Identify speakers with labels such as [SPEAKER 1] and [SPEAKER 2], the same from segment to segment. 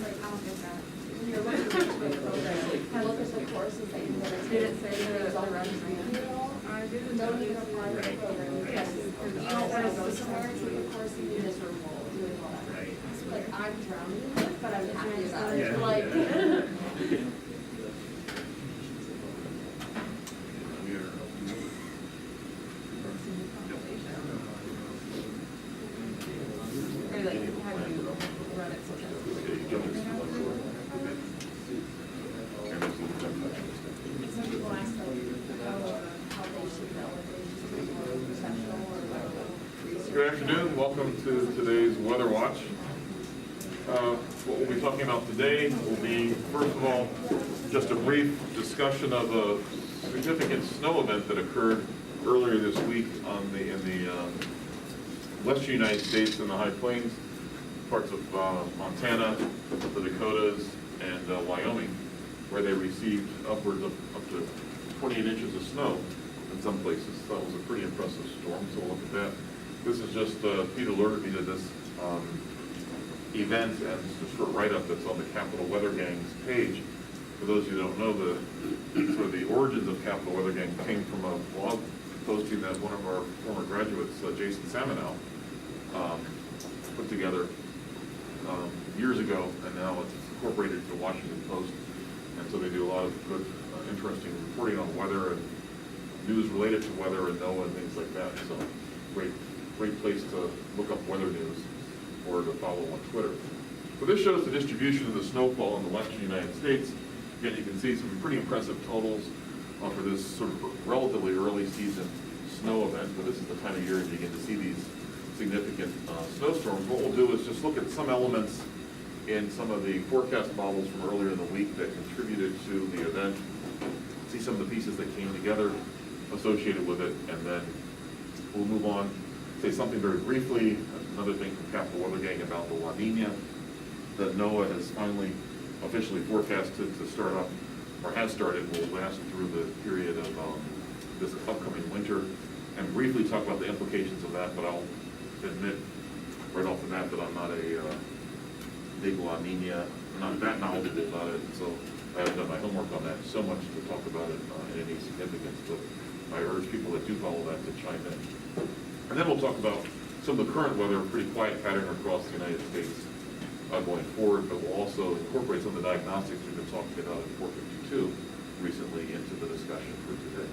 [SPEAKER 1] was like, I don't get that. You're looking at the program. I look at the courses that you have. Did it say that it was all running at all? I didn't. Don't even apply to the program. Yes. You don't want to go somewhere to the course and you're miserable doing all that.
[SPEAKER 2] Right.
[SPEAKER 1] Like, I'm drowning in it, but I'm happy about it.
[SPEAKER 2] Yeah.
[SPEAKER 1] Like, or like, have you run it Some people ask how they should know if they should be more professional or like.
[SPEAKER 3] Good afternoon. Welcome to today's Weather Watch. What we'll be talking about today will be, first of all, just a brief discussion of a significant snow event that occurred earlier this week in the western United States in the High Plains, parts of Montana, the Dakotas, and Wyoming, where they received upwards of up to 28 inches of snow in some places. So that was a pretty impressive storm, so we'll look at that. This is just, Pete alerted me to this event and just a short write-up that's on the Capital Weather Gang's page. For those of you who don't know, sort of the origins of Capital Weather Gang came from a blog posting that one of our former graduates, Jason Samanow, put together years ago, and now it's incorporated to the Washington Post. And so they do a lot of good, interesting reporting on weather and news related to weather and NOAA and things like that. So great place to look up weather news or to follow on Twitter. So this shows the distribution of the snowfall in the western United States. Again, you can see some pretty impressive totals for this sort of relatively early season snow event, but this is the time of year you begin to see these significant snowstorms. What we'll do is just look at some elements in some of the forecast models from earlier in the week that contributed to the event, see some of the pieces that came together associated with it, and then we'll move on, say something very briefly, another thing from Capital Weather Gang about the La Nina that NOAA has finally officially forecasted to start up, or has started, will last through the period of this upcoming winter, and briefly talk about the implications of that, but I'll admit right off the bat that I'm not a big La Nina, not that knowledgeable about it, so I haven't done my homework on that so much to talk about it in any significance, but I urge people that do follow that to chime in. And then we'll talk about some of the current weather, a pretty quiet pattern across the United States going forward, but we'll also incorporate some of the diagnostics we've been talking about in 452 recently into the discussion for today.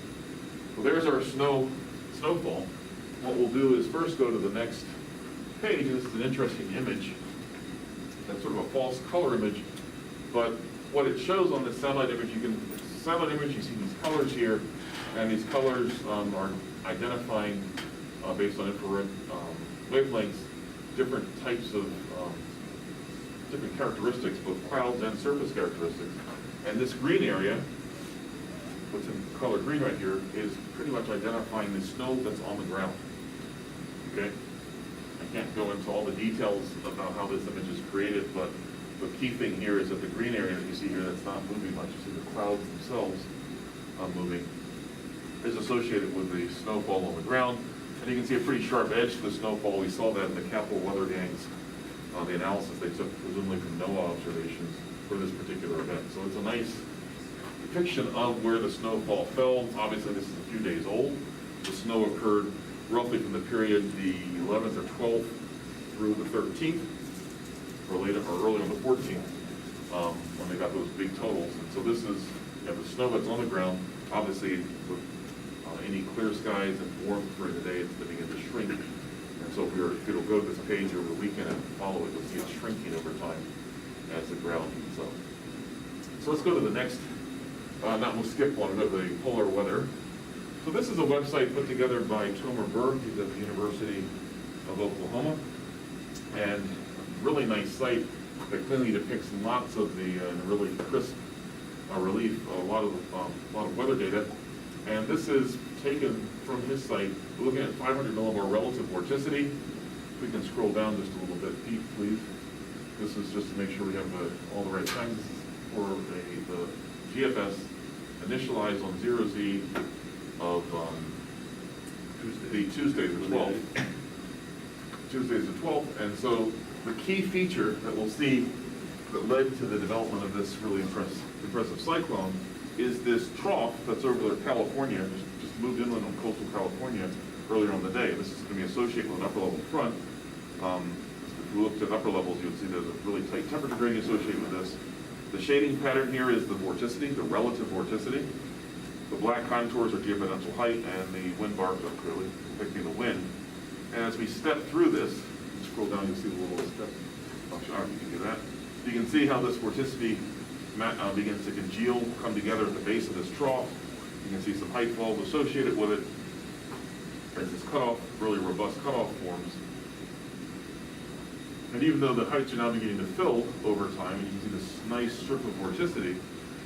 [SPEAKER 3] So there's our snowfall. What we'll do is first go to the next page. This is an interesting image. That's sort of a false color image, but what it shows on this satellite image, you see these colors here, and these colors are identifying, based on infrared wavelengths, different types of different characteristics, both clouds and surface characteristics. And this green area, what's in color green right here, is pretty much identifying the snow that's on the ground. Okay? I can't go into all the details about how this image is created, but the key thing here is that the green area that you see here that's not moving much, you see the clouds themselves moving, is associated with the snowfall on the ground. And you can see a pretty sharp edge to the snowfall. We saw that in the Capital Weather Gang's, the analysis they took presumably from NOAA observations for this particular event. So it's a nice depiction of where the snowfall fell. Obviously this is a few days old. The snow occurred roughly from the period the 11th or 12th through the 13th, or later, or early on the 14th, when they got those big totals. And so this is, the snow that's on the ground. Obviously, with any clear skies and warmth during the day, it's going to begin to shrink. And so if it'll go to this page over the weekend and follow it, you'll see it shrinking over time as the ground heats up. So let's go to the next. We'll skip one, we'll go to the polar weather. So this is a website put together by Tomer Berg. He's at the University of Oklahoma, and a really nice site that clearly depicts lots of the really crisp relief, a lot of weather data. And this is taken from his site. We're looking at 500 millibar relative vorticity. We can scroll down just a little bit, Pete, please. This is just to make sure we have all the right times. This is for the GFS initialized on 0Z of Tuesday the 12th. Tuesday's the 12th, and so the key feature that we'll see that led to the development of this really impressive cyclone is this trough that's over California, just moved inland on coastal California earlier on the day. This is going to be associated with an upper level front. If we looked at upper levels, you would see there's a really tight temperature gradient associated with this. The shading pattern here is the vorticity, the relative vorticity. The black contours are geopotential height, and the wind bars are clearly depicting the wind. And as we step through this, scroll down, you'll see the little step. You can do that. You can see how this vorticity begins to congeal, come together at the base of this trough. You can see some height falls associated with it as this cutoff, really robust cutoff forms. And even though the heights are now beginning to fill over time, and you can see this nice strip of vorticity,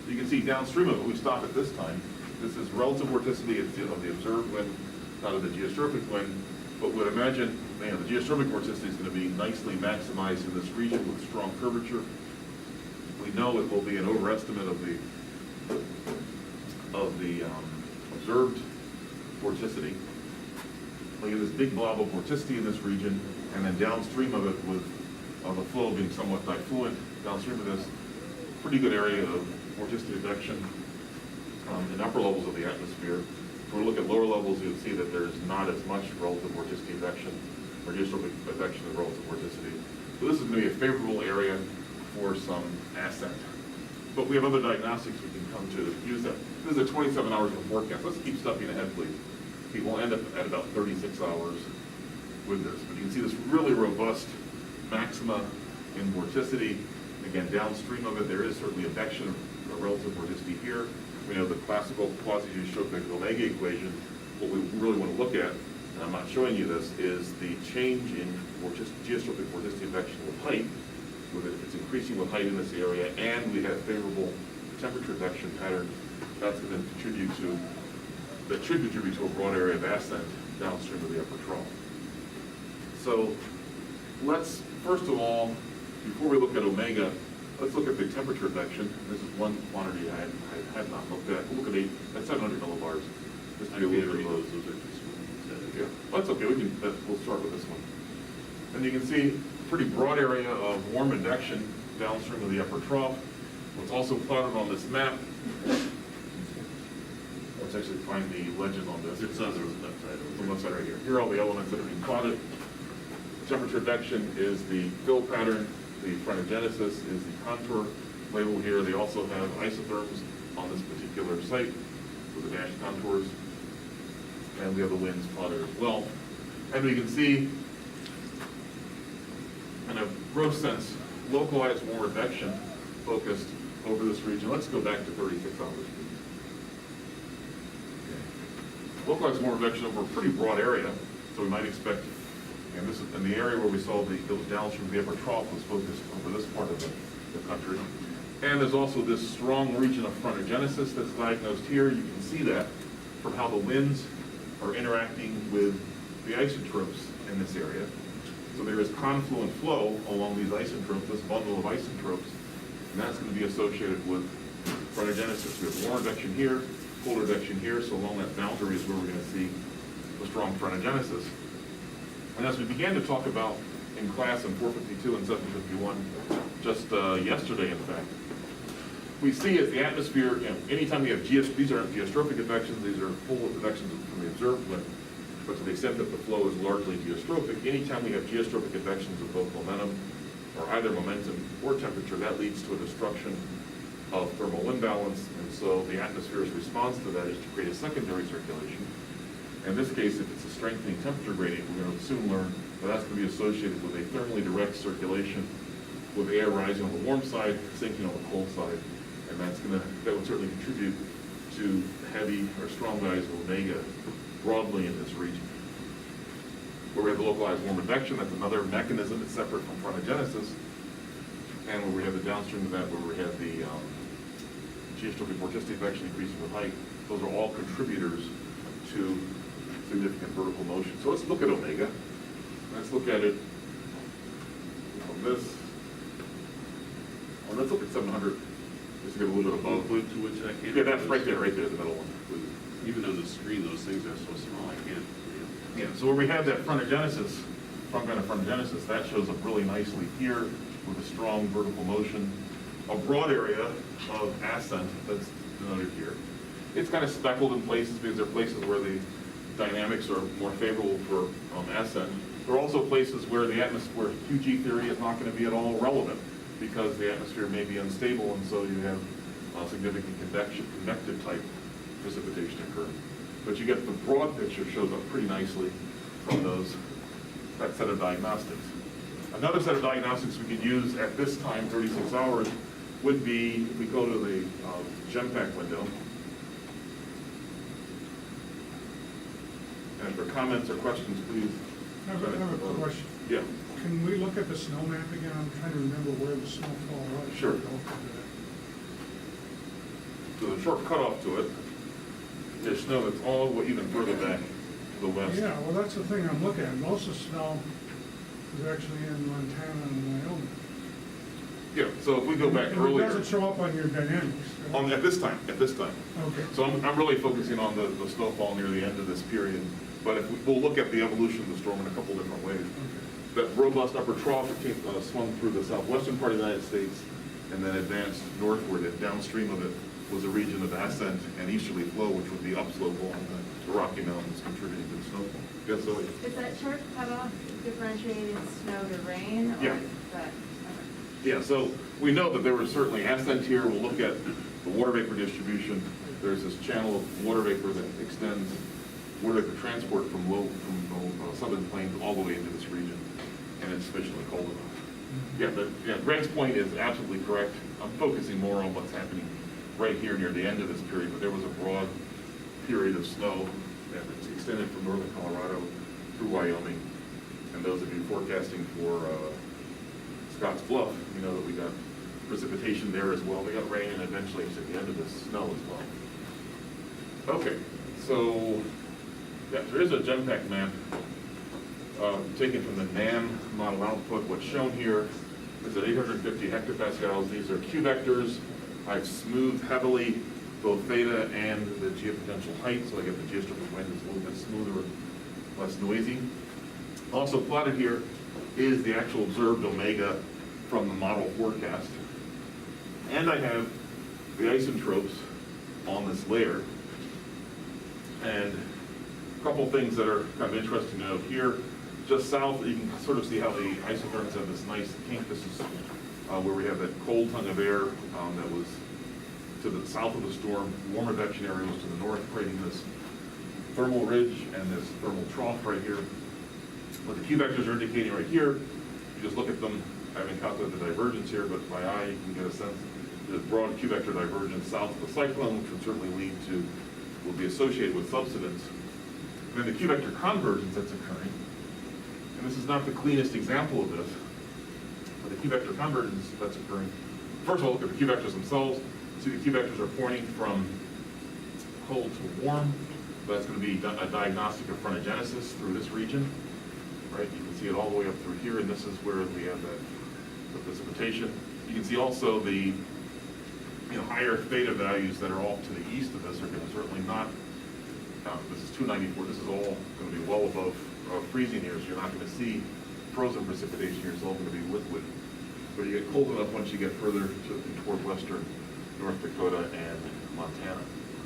[SPEAKER 3] you can see downstream of it, we stop at this time. This is relative vorticity of the observed wind, not of the geostrophic wind. But would imagine, man, the geostrophic vorticity is going to be nicely maximized in this region with strong curvature. We know it will be an overestimate of the observed vorticity. Look at this big blob of vorticity in this region, and then downstream of it, with the flow being somewhat diffluent, downstream of this, pretty good area of vorticity advection in upper levels of the atmosphere. If we look at lower levels, you'll see that there's not as much relative vorticity advection or geostrophic advection of relative vorticity. So this is going to be a favorable area for some ascent. But we have other diagnostics we can come to use that. This is a 27 hours of forecast. Let's keep stepping ahead, please. We'll end up at about 36 hours with this. But you can see this really robust maxima in vorticity. Again, downstream of it, there is certainly advection of relative vorticity here. We know the classical quasi-geostrophic omega equation. What we really want to look at, and I'm not showing you this, is the change in geostrophic vorticity advection with height. If it's increasing with height in this area, and we have favorable temperature advection pattern, that's going to contribute to, that should contribute to a broad area of ascent downstream of the upper trough. So let's, first of all, before we look at omega, let's look at the temperature advection. This is one quantity I had not looked at. We'll look at that's 700 millibars. Just to be a little bit low. Those are too small. Yeah, well, that's okay. We'll start with this one. And you can see a pretty broad area of warm advection downstream of the upper trough. What's also plotted on this map. Let's actually find the legend on this.
[SPEAKER 2] It's on the left side.
[SPEAKER 3] On the left side right here. Here are all the elements that are being plotted. Temperature advection is the fill pattern. The frontogenesis is the contour label here. They also have isotherms on this particular site with the dashed contours. And we have the winds plotted as well. And we can see, in a gross sense, localized warm advection focused over this region. Let's go back to 36 hours, please. Okay. Localized warm advection over a pretty broad area, so we might expect. And this is in the area where we saw the downstream of the upper trough was focused over this part of the country. And there's also this strong region of frontogenesis that's diagnosed here. You can see that from how the winds are interacting with the isotropes in this area. So there is confluent flow along these isotropes, this bundle of isotropes, and that's going to be associated with frontogenesis. We have warm advection here, colder advection here, so along that boundary is where we're going to see the strong frontogenesis. And as we began to talk about in class in 452 and 751, just yesterday in fact, we see as the atmosphere, anytime we have these aren't geostrophic advections, these are full advections from the observed wind, but to the extent that the flow is largely geostrophic, anytime we have geostrophic advections of both momentum, or either momentum or temperature, that leads to a destruction of thermal wind balance, and so the atmosphere's response to that is to create a secondary circulation. In this case, if it's a strengthening temperature gradient, we're going to soon learn that that's going to be associated with a thermally direct circulation with air rising on the warm side, sinking on the cold side. And that would certainly contribute to heavy or strong values of omega broadly in this region. Where we have the localized warm advection, that's another mechanism that's separate from frontogenesis. And where we have the downstream of that, where we have the geostrophic vorticity advection increasing with height, those are all contributors to significant vertical motion. So let's look at omega. Let's look at it from this. Well, let's look at 700. Just to get a little bit above.
[SPEAKER 2] To which I can't.
[SPEAKER 3] Yeah, that's right there, the middle one.
[SPEAKER 2] Even on the screen, those things are so small, I can't.
[SPEAKER 3] Yeah, so where we have that frontogenesis, front kind of frontogenesis, that shows up really nicely here. with a strong vertical motion, a broad area of ascent that's denoted here. It's kind of speckled in places because there are places where the dynamics are more favorable for ascent. There are also places where the atmosphere, QG theory is not going to be at all relevant because the atmosphere may be unstable, and so you have significant convective type precipitation occurring. But you get the broad picture shows up pretty nicely from that set of diagnostics. Another set of diagnostics we could use at this time, 36 hours, would be if we go to the GEMPAC window. And for comments or questions, please.
[SPEAKER 4] I have a question.
[SPEAKER 3] Yeah.
[SPEAKER 4] Can we look at the snow map again? I'm trying to remember where the snowfall was.
[SPEAKER 3] Sure. So the short cutoff to it, there's snow that's all even further back to the west.
[SPEAKER 4] Yeah, well, that's the thing I'm looking at. Most of the snow is actually in Montana and Wyoming.
[SPEAKER 3] Yeah, so if we go back
[SPEAKER 4] And
[SPEAKER 3] earlier.
[SPEAKER 4] it doesn't show up on your dynamics. Right?
[SPEAKER 3] At this time.
[SPEAKER 4] Okay.
[SPEAKER 3] So I'm really focusing on the snowfall near the end of this period. But we'll look at the evolution of the storm in a couple different ways.
[SPEAKER 4] Okay.
[SPEAKER 3] That robust upper trough swung through the southwestern part of the United States and then advanced northward, and downstream of it was a region of ascent and easterly flow, which would be upslope along the Rocky Mountains, contributing to the snowfall. Yes, Zoe?
[SPEAKER 1] Is that short cutoff differentiating snow to rain, or
[SPEAKER 3] Yeah.
[SPEAKER 1] is that?
[SPEAKER 3] Yeah, so we know that there was certainly ascent here. We'll look at the water vapor distribution. There's this channel of water vapor that extends water vapor transport from southern plains all the way into this region, and it's sufficiently cold enough. Yeah, Greg's point is absolutely correct. I'm focusing more on what's happening right here near the end of this period, but there was a broad period of snow that extended from northern Colorado through Wyoming. And those of you forecasting for Scotts Bluff, you know that we got precipitation there as well. We got rain and eventually at the end of this, snow as well. Okay, so yeah, there is a GEMPAC map taken from the NAM model output. What's shown here is at 850 hectopascals. These are Q vectors. I've smoothed heavily both theta and the geopotential height, so I get the geostrip wind is a little bit smoother and less noisy. Also plotted here is the actual observed omega from the model forecast. And I have the isotropes on this layer. And a couple things that are kind of interesting to note here. Just south, you can sort of see how the isotherms have this nice kink. This is where we have that cold tongue of air that was to the south of the storm. Warm advection area was to the north, creating this thermal ridge and this thermal trough right here. What the Q vectors are indicating right here, you just look at them. I haven't calculated the divergence here, but by eye you can get a sense. There's broad Q vector divergence south of the cyclone, which would certainly lead to, will be associated with subsidence. And then the Q vector convergence that's occurring. And this is not the cleanest example of this, but the Q vector convergence that's occurring. First of all, look at the Q vectors themselves. See, the Q vectors are pointing from cold to warm. That's going to be a diagnostic of frontogenesis through this region, right? You can see it all the way up through here, and this is where we have the precipitation. You can see also the higher theta values that are off to the east of this are going to certainly not. This is 294. This is all going to be well above freezing here, so you're not going to see frozen precipitation here. It's all going to be liquid. But you get cold enough once you get further toward western North Dakota and Montana.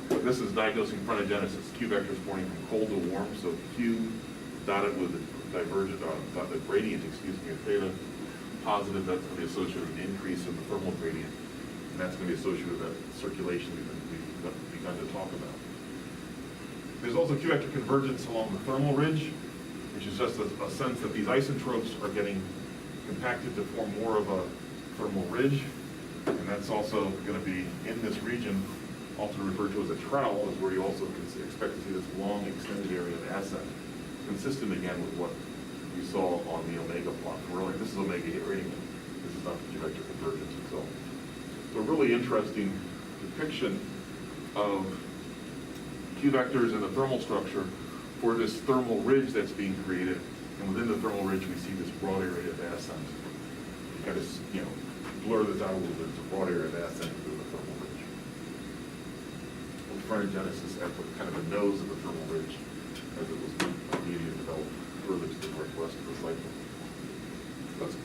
[SPEAKER 3] But this is diagnosing frontogenesis. Q vectors pointing from cold to warm, so Q dotted with the divergent, the gradient, of theta positive. That's going to be associated with an increase in the thermal gradient, and that's going to be associated with that circulation we've begun to talk about. There's also Q vector convergence along the thermal ridge, which is just a sense that these isotropes are getting compacted to form more of a thermal ridge, and that's also going to be in this region, often referred to as a trowel, is where you also can expect to see this long extended area of ascent, consistent again with what you saw on the omega plot from earlier. This is omega hit radiant. This is not the Q vector convergence itself. So a really interesting depiction of Q vectors in the thermal structure for this thermal ridge that's being created. And within the thermal ridge, we see this broad area of ascent. You kind of, blur this out a little bit. It's a broad area of ascent through the thermal ridge. With frontogenesis at the kind of the nose of the thermal ridge as it was medium developed further to the northwest of the cycle. That's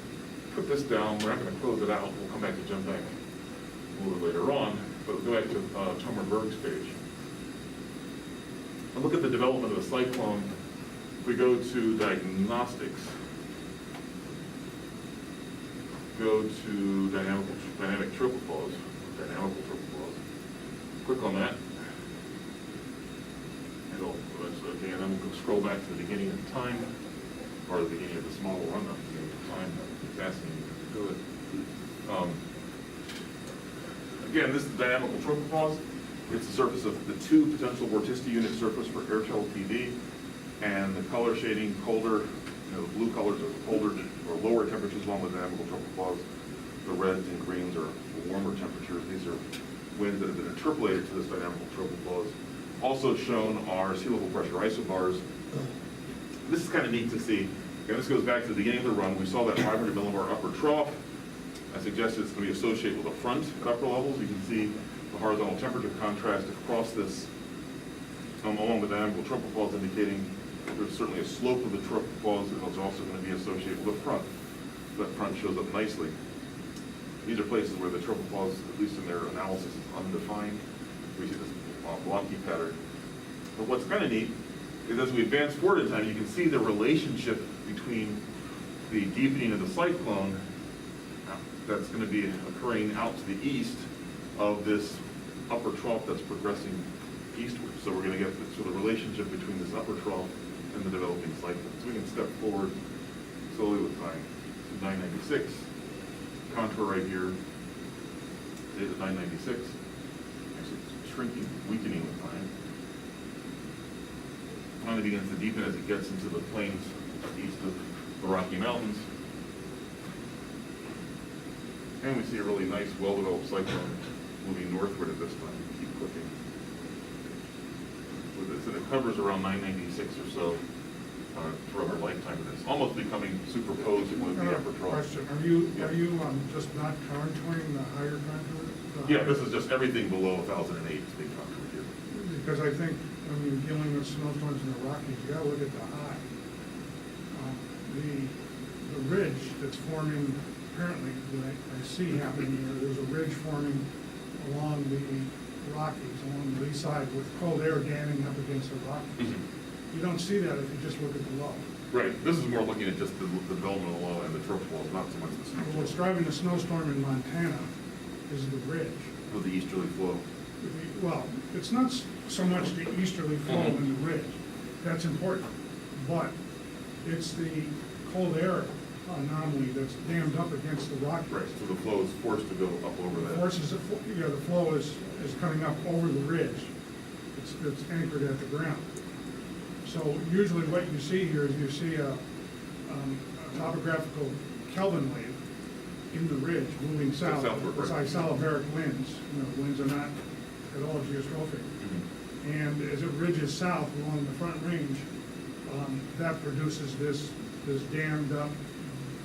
[SPEAKER 3] put this down. We're not going to close it out. We'll come back to jump back a little bit later on. But we'll go back to Tomer Berg's page. And look at the development of the cyclone. If we go to diagnostics, go to dynamic tropopause, dynamical tropopause. Click on that. Again, then we'll scroll back to the beginning of time, or the beginning of this model run up, beginning of time. It's asking you to do it. Again, this is dynamical tropopause. It's the surface of the two potential vorticity unit surface for Airtel TV, and the color shading colder, the blue colors are colder or lower temperatures along the dynamical tropopause. The reds and greens are warmer temperatures. These are winds that have been interpolated to this dynamical tropopause. Also shown are sea level pressure isobars. This is kind of neat to see. Again, this goes back to the beginning of the run. We saw that 500 millibar upper trough. I suggested it's going to be associated with a front at upper levels. You can see the horizontal temperature contrast across this along the dynamical tropopause, indicating there's certainly a slope of the tropopause, and it's also going to be associated with a front. That front shows up nicely. These are places where the tropopause, at least in their analysis, is undefined. We see this blocky pattern. But what's kind of neat is as we advance forward in time, you can see the relationship between the deepening of the cyclone that's going to be occurring out to the east of this upper trough that's progressing eastward. So we're going to get the sort of relationship between this upper trough and the developing cyclone. So we can step forward slowly with time to 996. Contour right here, stays at 996. Actually, it's shrinking, weakening with time. Finally begins to deepen as it gets into the plains east of the Rocky Mountains. And we see a really nice, well-developed cyclone moving northward at this time. Keep clicking. With this, and it covers around 996 or so throughout the lifetime of this, almost becoming superposed with the upper trough.
[SPEAKER 4] Question, are you just not contouring the higher contour?
[SPEAKER 3] Yeah, this is just everything below 1008 is being contoured here.
[SPEAKER 4] Because I think when you're dealing with snowstorms in the Rockies, you gotta look at the high. The ridge that's forming, apparently, that I see happening here, there's a ridge forming along the Rockies, along the east side, with cold air damming up against the Rockies. You don't see that if you just look at the low.
[SPEAKER 3] Right, this is more looking at just the development of the low and the tropopause, not so much the snowstorm.
[SPEAKER 4] What's driving the snowstorm in Montana is the ridge.
[SPEAKER 3] With the easterly flow.
[SPEAKER 4] Well, it's not so much the easterly flow in the ridge. That's important. But it's the cold air anomaly that's dammed up against the Rockies.
[SPEAKER 3] Right, so the flow is forced to go up over that.
[SPEAKER 4] The flow is coming up over the ridge. It's anchored at the ground. So usually what you see here is you see a topographical Kelvin wave in the ridge moving south.
[SPEAKER 3] Southward,
[SPEAKER 4] It's
[SPEAKER 3] right.
[SPEAKER 4] isobaric winds. Winds are not at all geostrophic. And as it ridges south along the front range, that produces this dammed up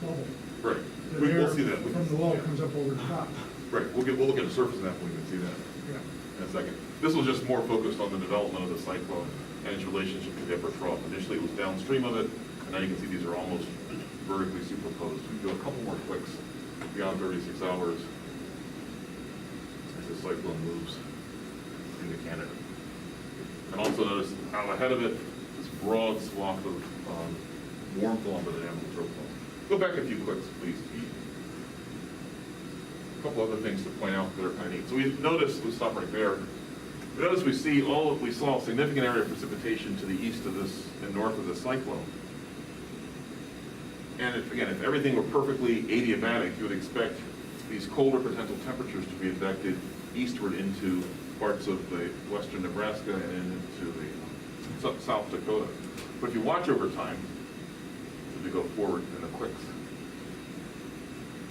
[SPEAKER 4] bubble.
[SPEAKER 3] Right,
[SPEAKER 4] The
[SPEAKER 3] we'll
[SPEAKER 4] air
[SPEAKER 3] see that.
[SPEAKER 4] from the low comes up over the top.
[SPEAKER 3] Right, we'll look at the surface map and we can see that
[SPEAKER 4] Yeah.
[SPEAKER 3] in a second. This was just more focused on the development of the cyclone and its relationship to the upper trough. Initially it was downstream of it, and now you can see these are almost vertically superposed. We can do a couple more clicks beyond 36 hours as the cyclone moves into Canada. And also notice out ahead of it, this broad swath of warmth along the dynamical tropopause. Go back a few clicks, please. A couple other things to point out that are kind of neat. So we noticed, we'll stop right there. We notice we saw a significant area of precipitation to the east of this and north of this cyclone. And if everything were perfectly adiabatic, you would expect these colder potential temperatures to be advected eastward into parts of the western Nebraska and into the South Dakota. But if you watch over time, as we go forward in the clicks,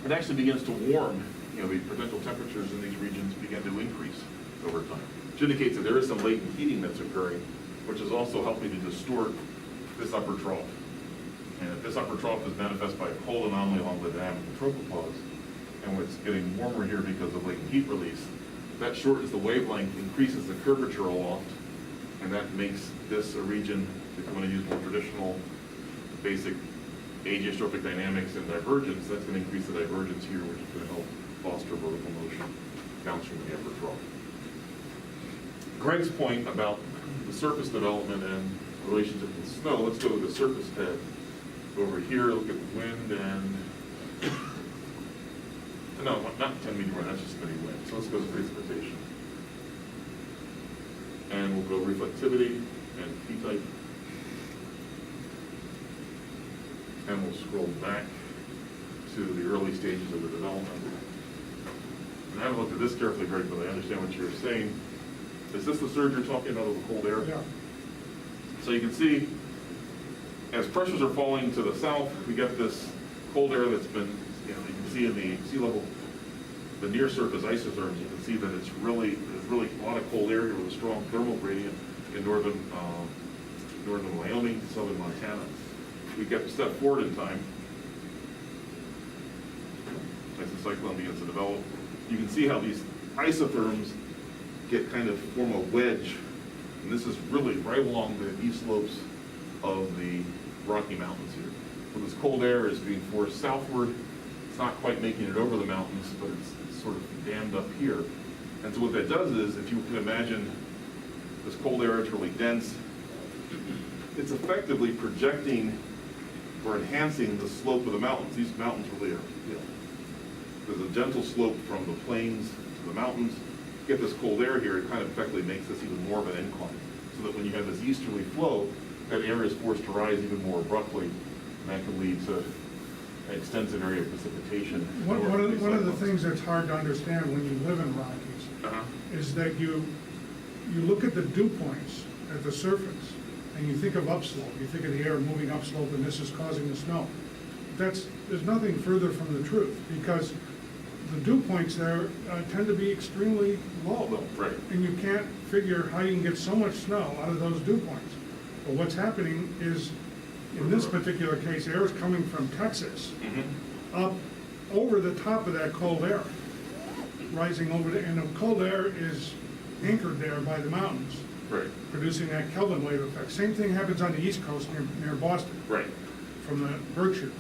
[SPEAKER 3] it actually begins to warm. The potential temperatures in these regions begin to increase over time, which indicates that there is some latent heating that's occurring, which is also helping to distort this upper trough. And if this upper trough is manifest by a cold anomaly along the dynamical tropopause, and it's getting warmer here because of latent heat release, that shortens the wavelength, increases the curvature aloft, and that makes this a region, if you want to use more traditional, basic ageostrophic dynamics and divergence, that's going to increase the divergence here, which is going to help foster vertical motion downstream of the upper trough. Greg's point about the surface development and relationship with snow, let's go to the surface tab. Over here, look at wind and, no, not 10 meter wind, that's just steady wind. So let's go to precipitation. And we'll go reflectivity and P-type. And we'll scroll back to the early stages of the development. And I haven't looked at this carefully, Greg, but I understand what you're saying. Is this the surge you're talking about with the cold air?
[SPEAKER 4] Yeah.
[SPEAKER 3] So you can see, as pressures are falling to the south, we get this cold air that's been, you can see in the sea level, the near surface isotherms, you can see that there's really a lot of cold air here with a strong thermal gradient in northern Wyoming, southern Montana. We get a step forward in time. As the cyclone begins to develop, you can see how these isotherms form a wedge, and this is really right along the east slopes of the Rocky Mountains here. So this cold air is being forced southward. It's not quite making it over the mountains, but it's sort of dammed up here. And so what that does is, if you can imagine this cold air is really dense, it's effectively projecting or enhancing the slope of the mountains. These mountains really are, there's a gentle slope from the plains to the mountains. Get this cold air here, it kind of effectively makes this even more of an incline. So that when you have this easterly flow, that area is forced to rise even more abruptly, and that can lead to an extensive area of precipitation.
[SPEAKER 4] One of the things that's hard to understand when you live in Rockies is that you look at the dew points at the surface, and you think of upslope. You think of the air moving upslope, and this is causing the snow. There's nothing further from the truth, because the dew points there tend to be extremely low.
[SPEAKER 3] Right.
[SPEAKER 4] And you can't figure how you can get so much snow out of those dew points. But what's happening is, in this particular case, air is coming from Texas up over the top of that cold air, rising over the, and the cold air is anchored there by the mountains,
[SPEAKER 3] Right.
[SPEAKER 4] producing that Kelvin wave effect. Same thing happens on the East Coast near Boston,
[SPEAKER 3] Right.
[SPEAKER 4] from the Berkshires.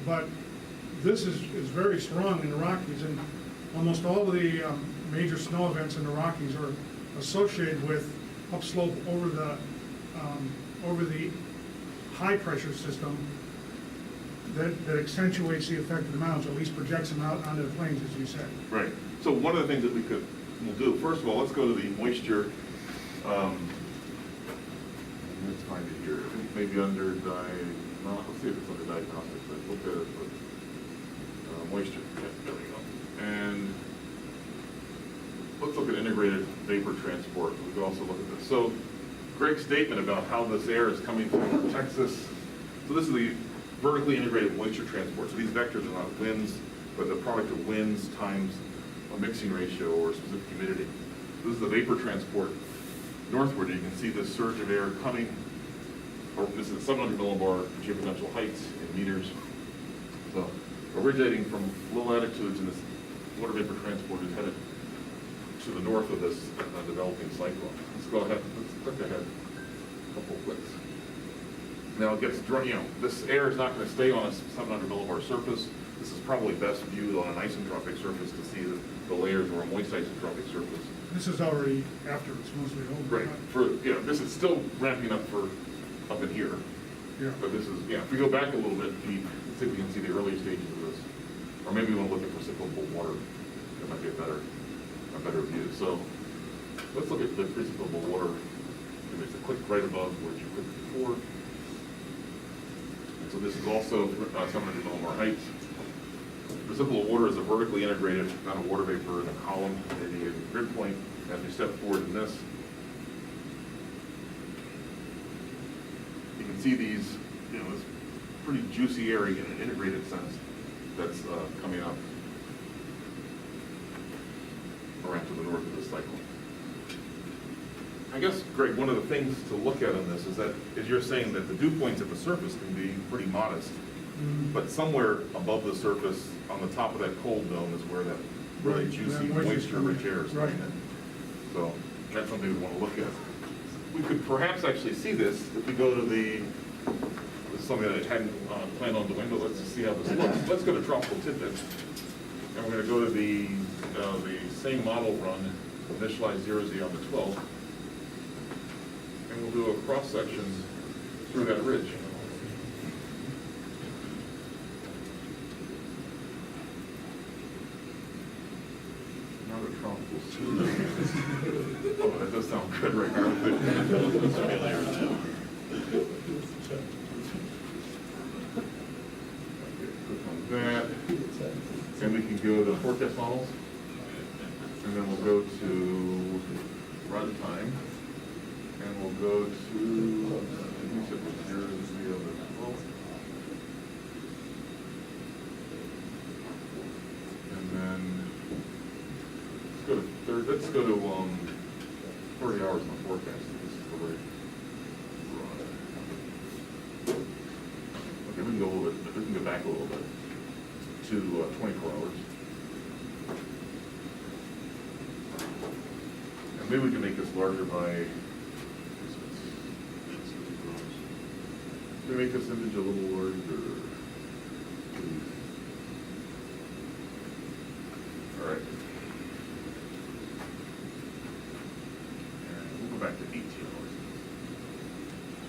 [SPEAKER 4] But this is very strong in the Rockies, and almost all of the major snow events in the Rockies are associated with upslope over the high pressure system that accentuates the effect of the mountains, or at least projects them out onto the plains, as you said.
[SPEAKER 3] Right. So one of the things that we'll do, first of all, let's go to the moisture. Let's find it here. I think maybe under let's see if it's under diagnostics. Let's look at it with moisture. Yeah, there we go. And let's look at integrated vapor transport. We can also look at this. So Greg's statement about how this air is coming from Texas. So this is the vertically integrated moisture transport. So these vectors are not winds, but the product of winds times a mixing ratio or specific humidity. This is the vapor transport northward. You can see this surge of air coming, or this is 700 millibar geopotential heights in meters. So originating from low latitudes, and this water vapor transport is headed to the north of this developing cyclone. Let's go ahead, let's click ahead a couple of clicks. Now it gets, this air is not going to stay on a 700 millibar surface. This is probably best viewed on an isentropic surface to see the layers or a moist isentropic surface.
[SPEAKER 4] This is already after it's mostly over.
[SPEAKER 3] Right. This is still ramping up for up in here.
[SPEAKER 4] Yeah.
[SPEAKER 3] But this is, if we go back a little bit, let's see if we can see the early stages of this. Or maybe we want to look at precipitable water. That might be a better view. So let's look at the precipitable water. There's a click right above where you clicked before. And so this is also 700 millibar heights. Precipitable water is a vertically integrated amount of water vapor in a column at a grid point. As we step forward in this, you can see these, this pretty juicy area in an integrated sense that's coming up around to the north of this cyclone. I guess, Greg, one of the things to look at in this is that, as you're saying, that the dew points at the surface can be pretty modest. But somewhere above the surface, on the top of that cold dome, is where that really juicy, moisture-rich air is coming in. So that's something we want to look at. We could perhaps actually see this if we go to the is something that I hadn't planned on doing, but let's see how this looks. Let's go to Tropical Tidbits. And we're going to go to the same model run, initialize 0Z on the 12th. And we'll do a cross-section through that ridge. Another tropical sea. Oh, that does sound good right now. Click on that. And we can go to forecast models. And then we'll go to runtime. And we'll go to, and then let's go to 40 hours on the forecast. This is the right run. Okay, we can go a little bit, we can go back a little bit to 24 hours. And maybe we can make this larger by, can we make this image a little larger? All right. And we'll go back to 18 hours.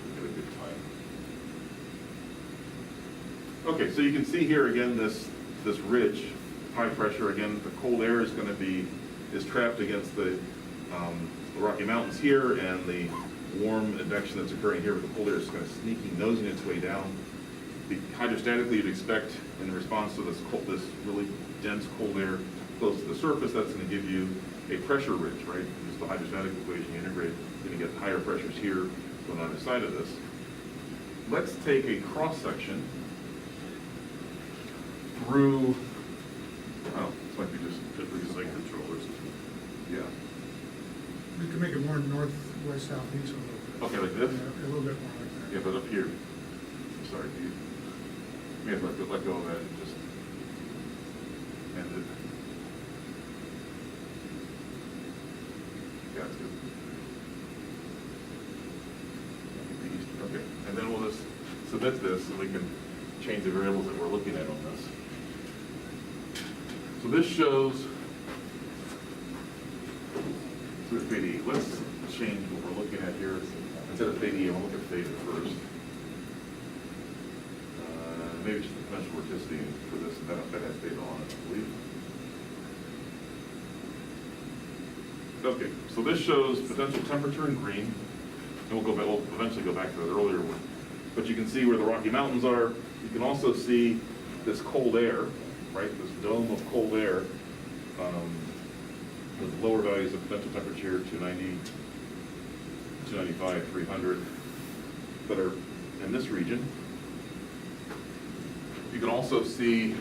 [SPEAKER 3] So we get a good time. Okay, so you can see here again this ridge, high pressure. Again, the cold air is going to be trapped against the Rocky Mountains here, and the warm advection that's occurring here with the cold air is kind of sneaking, nosing its way down. Hydrostatically, you'd expect in response to this really dense cold air close to the surface, that's going to give you a pressure ridge, right? Just the hydrostatic equation you integrate, you're going to get higher pressures here on either side of this. Let's take a cross section through. Oh, this might be just
[SPEAKER 2] like controllers.
[SPEAKER 3] Yeah.
[SPEAKER 4] You can make it more northwest, southeast a little bit.
[SPEAKER 3] Okay, like this?
[SPEAKER 4] Yeah, a little bit more like that.
[SPEAKER 3] Yeah, but up here, sorry, you may have to let go of that and just end it. Yeah, that's good. Okay, and then we'll just submit this and we can change the variables that we're looking at on this. So this shows, so theta. Let's change what we're looking at here. Instead of theta, I'll look at theta first. Maybe just the potential vorticity for this, and that has theta on it, I believe. Okay, so this shows potential temperature in green. And we'll eventually go back to that earlier one. But you can see where the Rocky Mountains are. You can also see this cold air, right? This dome of cold air with lower values of potential temperature, 290, 295, 300, that are in this region. You can also see,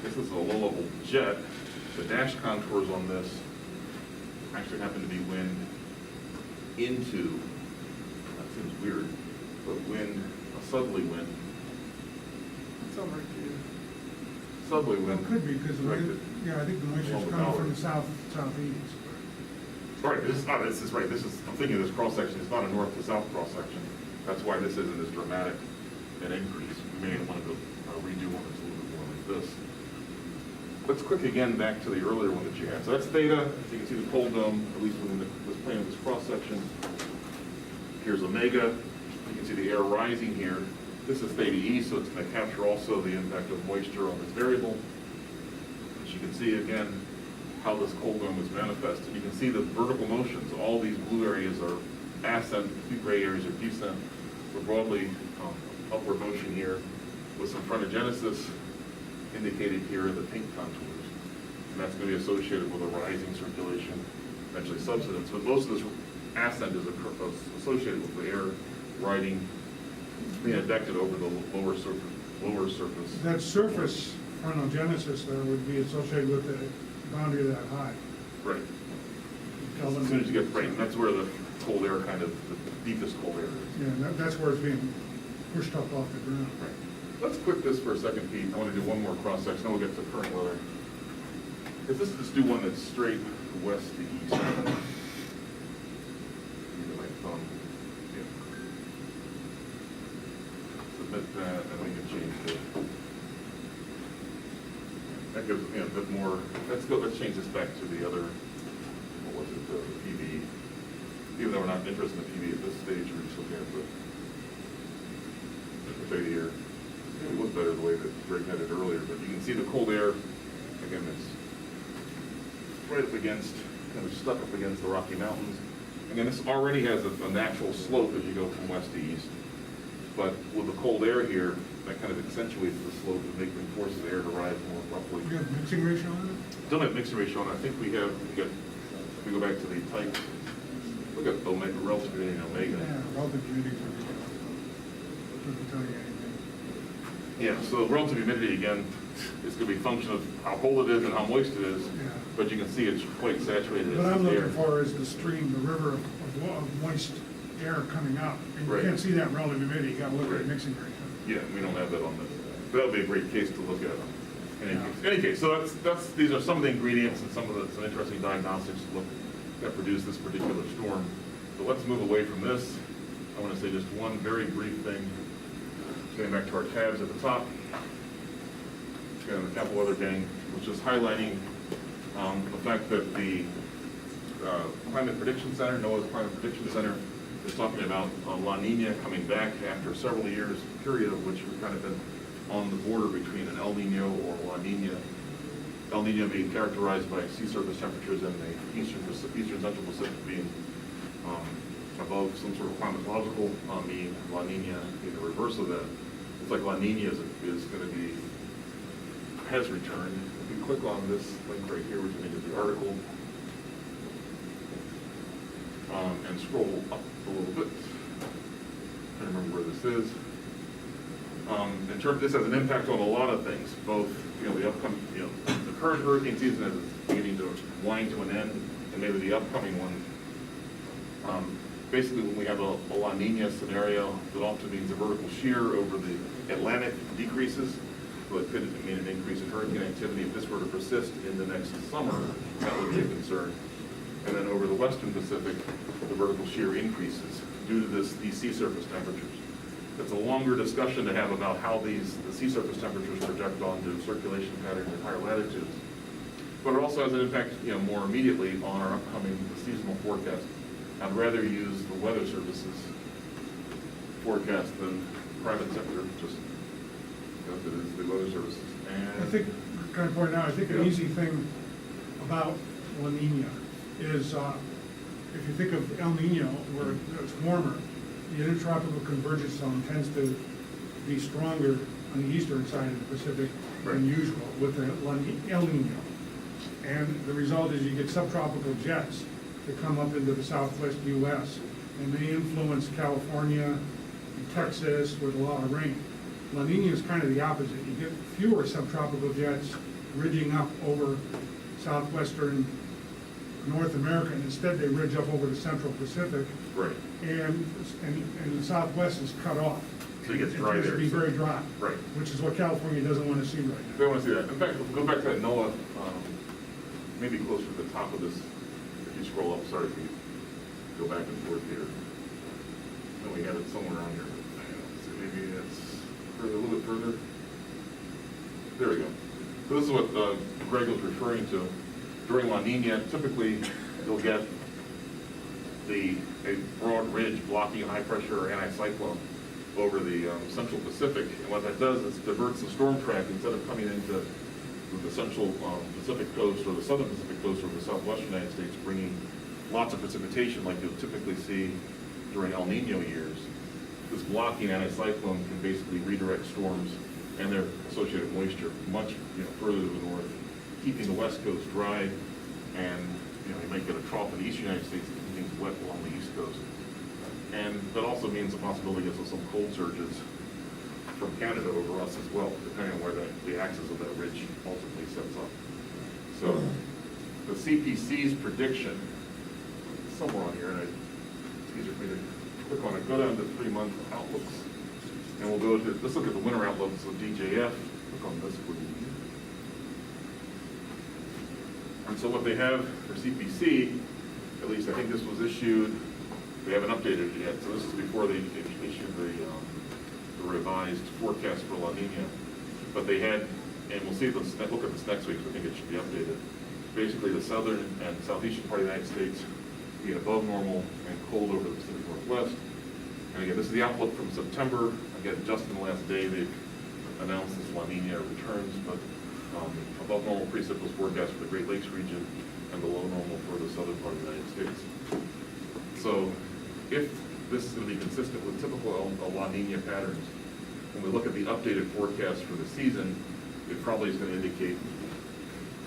[SPEAKER 3] this is a low-level jet. The dash contours on this actually happen to be wind into, that seems weird, but wind, a southerly wind. It's over here. Southerly
[SPEAKER 4] Well,
[SPEAKER 3] wind.
[SPEAKER 4] it could be, because the way, yeah, I think the moisture's coming from the southeast.
[SPEAKER 3] Right, this is right. I'm thinking of this cross section. It's not a north to south cross section. That's why this isn't as dramatic an increase. We may want to go redo one that's a little bit more like this. Let's click again back to the earlier one that you had. So that's theta. You can see the cold dome, at least when it was playing with this cross section. Here's omega. You can see the air rising here. This is theta E, so it's going to capture also the impact of moisture on this variable. As you can see again, how this cold dome is manifested. You can see the vertical motions. All these blue areas are ascent, the gray areas are descent. So broadly, upward motion here with some frontogenesis indicated here in the pink contours. And that's going to be associated with a rising circulation, eventually subsidence. But most of this ascent is associated with the air riding, being advected over the lower surface.
[SPEAKER 4] That surface frontogenesis there would be associated with the boundary of that high.
[SPEAKER 3] Right. As soon as you get right, and that's where the cold air the deepest cold air is.
[SPEAKER 4] Yeah, that's where it's being pushed up off the ground.
[SPEAKER 3] Right. Let's quit this for a second, Pete. I want to do one more cross section, then we'll get to current weather. Let's just do one that's straight west to east. So submit that, and we can change the, that gives, you know, a bit more, let's change this back to the other, what was it, the PV. Even though we're not interested in the PV at this stage, we're just looking at the data here. It was better the way that Greg had it earlier, but you can see the cold air, again, it's right up against, kind of stuck up against the Rocky Mountains. Again, this already has a natural slope as you go from west to east. But with the cold air here, that kind of accentuates the slope and forces the air to rise more abruptly.
[SPEAKER 4] You have mixing ratio on it?
[SPEAKER 3] Don't have mixing ratio on it. I think we got, if we go back to the types, look at omega, relative humidity and omega.
[SPEAKER 4] Yeah, relative humidity doesn't tell you anything.
[SPEAKER 3] Yeah, so relative humidity, again, is going to be a function of how cold it is and how moist it is.
[SPEAKER 4] Yeah.
[SPEAKER 3] But you can see it's quite saturated.
[SPEAKER 4] What
[SPEAKER 3] as
[SPEAKER 4] I'm
[SPEAKER 3] air.
[SPEAKER 4] looking for is the stream, the river of moist air coming up. And you
[SPEAKER 3] Right.
[SPEAKER 4] can't see that in relative humidity, you gotta look at
[SPEAKER 3] Right.
[SPEAKER 4] mixing ratio.
[SPEAKER 3] Yeah, we don't have that on this. That would be a great case to look at. In any case, so these are some of the ingredients and some interesting diagnostics to look that produce this particular storm. So let's move away from this. I want to say just one very brief thing. Getting back to our tabs at the top. Again, the Capital Weather Gang, which is highlighting the fact that the Climate Prediction Center, NOAA's Climate Prediction Center, is talking about La Nina coming back after several years period of which we've kind of been on the border between an El Nino or La Nina. El Nino being characterized by sea surface temperatures in the eastern central Pacific being above some sort of climatological mean. La Nina being the reverse of that. It's like La Nina is going to be, has returned. If you click on this link right here, which I think is the article, and scroll up a little bit. I don't remember where this is. In terms, this has an impact on a lot of things, both, the upcoming, the current hurricane season is beginning to wind to an end, and maybe the upcoming one. Basically, when we have a La Nina scenario, that often means a vertical shear over the Atlantic decreases, so it could mean an increase in hurricane activity. If this were to persist in the next summer, that would be a concern. And then over the western Pacific, the vertical shear increases due to these sea surface temperatures. It's a longer discussion to have about how the sea surface temperatures project onto circulation patterns at higher latitudes. But it also has an impact, more immediately on our upcoming seasonal forecast. I'd rather use the Weather Service's forecast than private sector, just because it is the Weather Services. And
[SPEAKER 4] I think, kind of point out, I think an easy thing about La Nina is, if you think of El Nino, where it's warmer, the intertropical convergence zone tends to be stronger on the eastern side of the Pacific than usual with the El Nino. And the result is you get subtropical jets that come up into the southwest U.S. and they influence California and Texas with a lot of rain. La Nina is kind of the opposite. You get fewer subtropical jets ridging up over southwestern North America, and instead they ridge up over the central Pacific.
[SPEAKER 3] Right.
[SPEAKER 4] And the Southwest is cut off.
[SPEAKER 3] So it gets dry
[SPEAKER 4] It tends
[SPEAKER 3] there.
[SPEAKER 4] to be very dry.
[SPEAKER 3] Right.
[SPEAKER 4] Which is what California doesn't want to see right
[SPEAKER 3] They
[SPEAKER 4] now.
[SPEAKER 3] want to see that. In fact, if we go back to that NOAA, maybe closer to the top of this, if you scroll up, sorry if you go back and forth here. No, we have it somewhere around here. So maybe it's a little bit further. There we go. So this is what Greg was referring to. During La Nina, typically you'll get a broad ridge blocking a high pressure or anticyclone over the central Pacific. And what that does is diverts the storm track instead of coming into the central Pacific coast or the southern Pacific coast or the southwestern United States, bringing lots of precipitation like you'll typically see during El Nino years. This blocking anticyclone can basically redirect storms and their associated moisture much further to the north, keeping the west coast dry, and you might get a trough in the eastern United States that things wet along the east coast. And that also means the possibility of some cold surges from Canada over us as well, depending on where the axis of that ridge ultimately sets up. So the CPC's prediction, somewhere on here, and it's easier for me to click on it, go down to 3-month outlooks, and we'll go to, let's look at the winter outlooks of DJF. Click on this, please. And so what they have for CPC, at least I think this was issued, they haven't updated it yet, so this is before they issued the the revised forecast for La Nina. But they had, and we'll see this, look at this next week, so I think it should be updated. Basically, the southern and southeastern part of the United States being above normal and cold over the Pacific Northwest. And again, this is the outlook from September. Again, just in the last day, they've announced this La Nina returns, but above normal precip was forecast for the Great Lakes region and below normal for the southern part of the United States. So if this is going to be consistent with typical La Nina patterns, when we look at the updated forecast for the season, it probably is going to indicate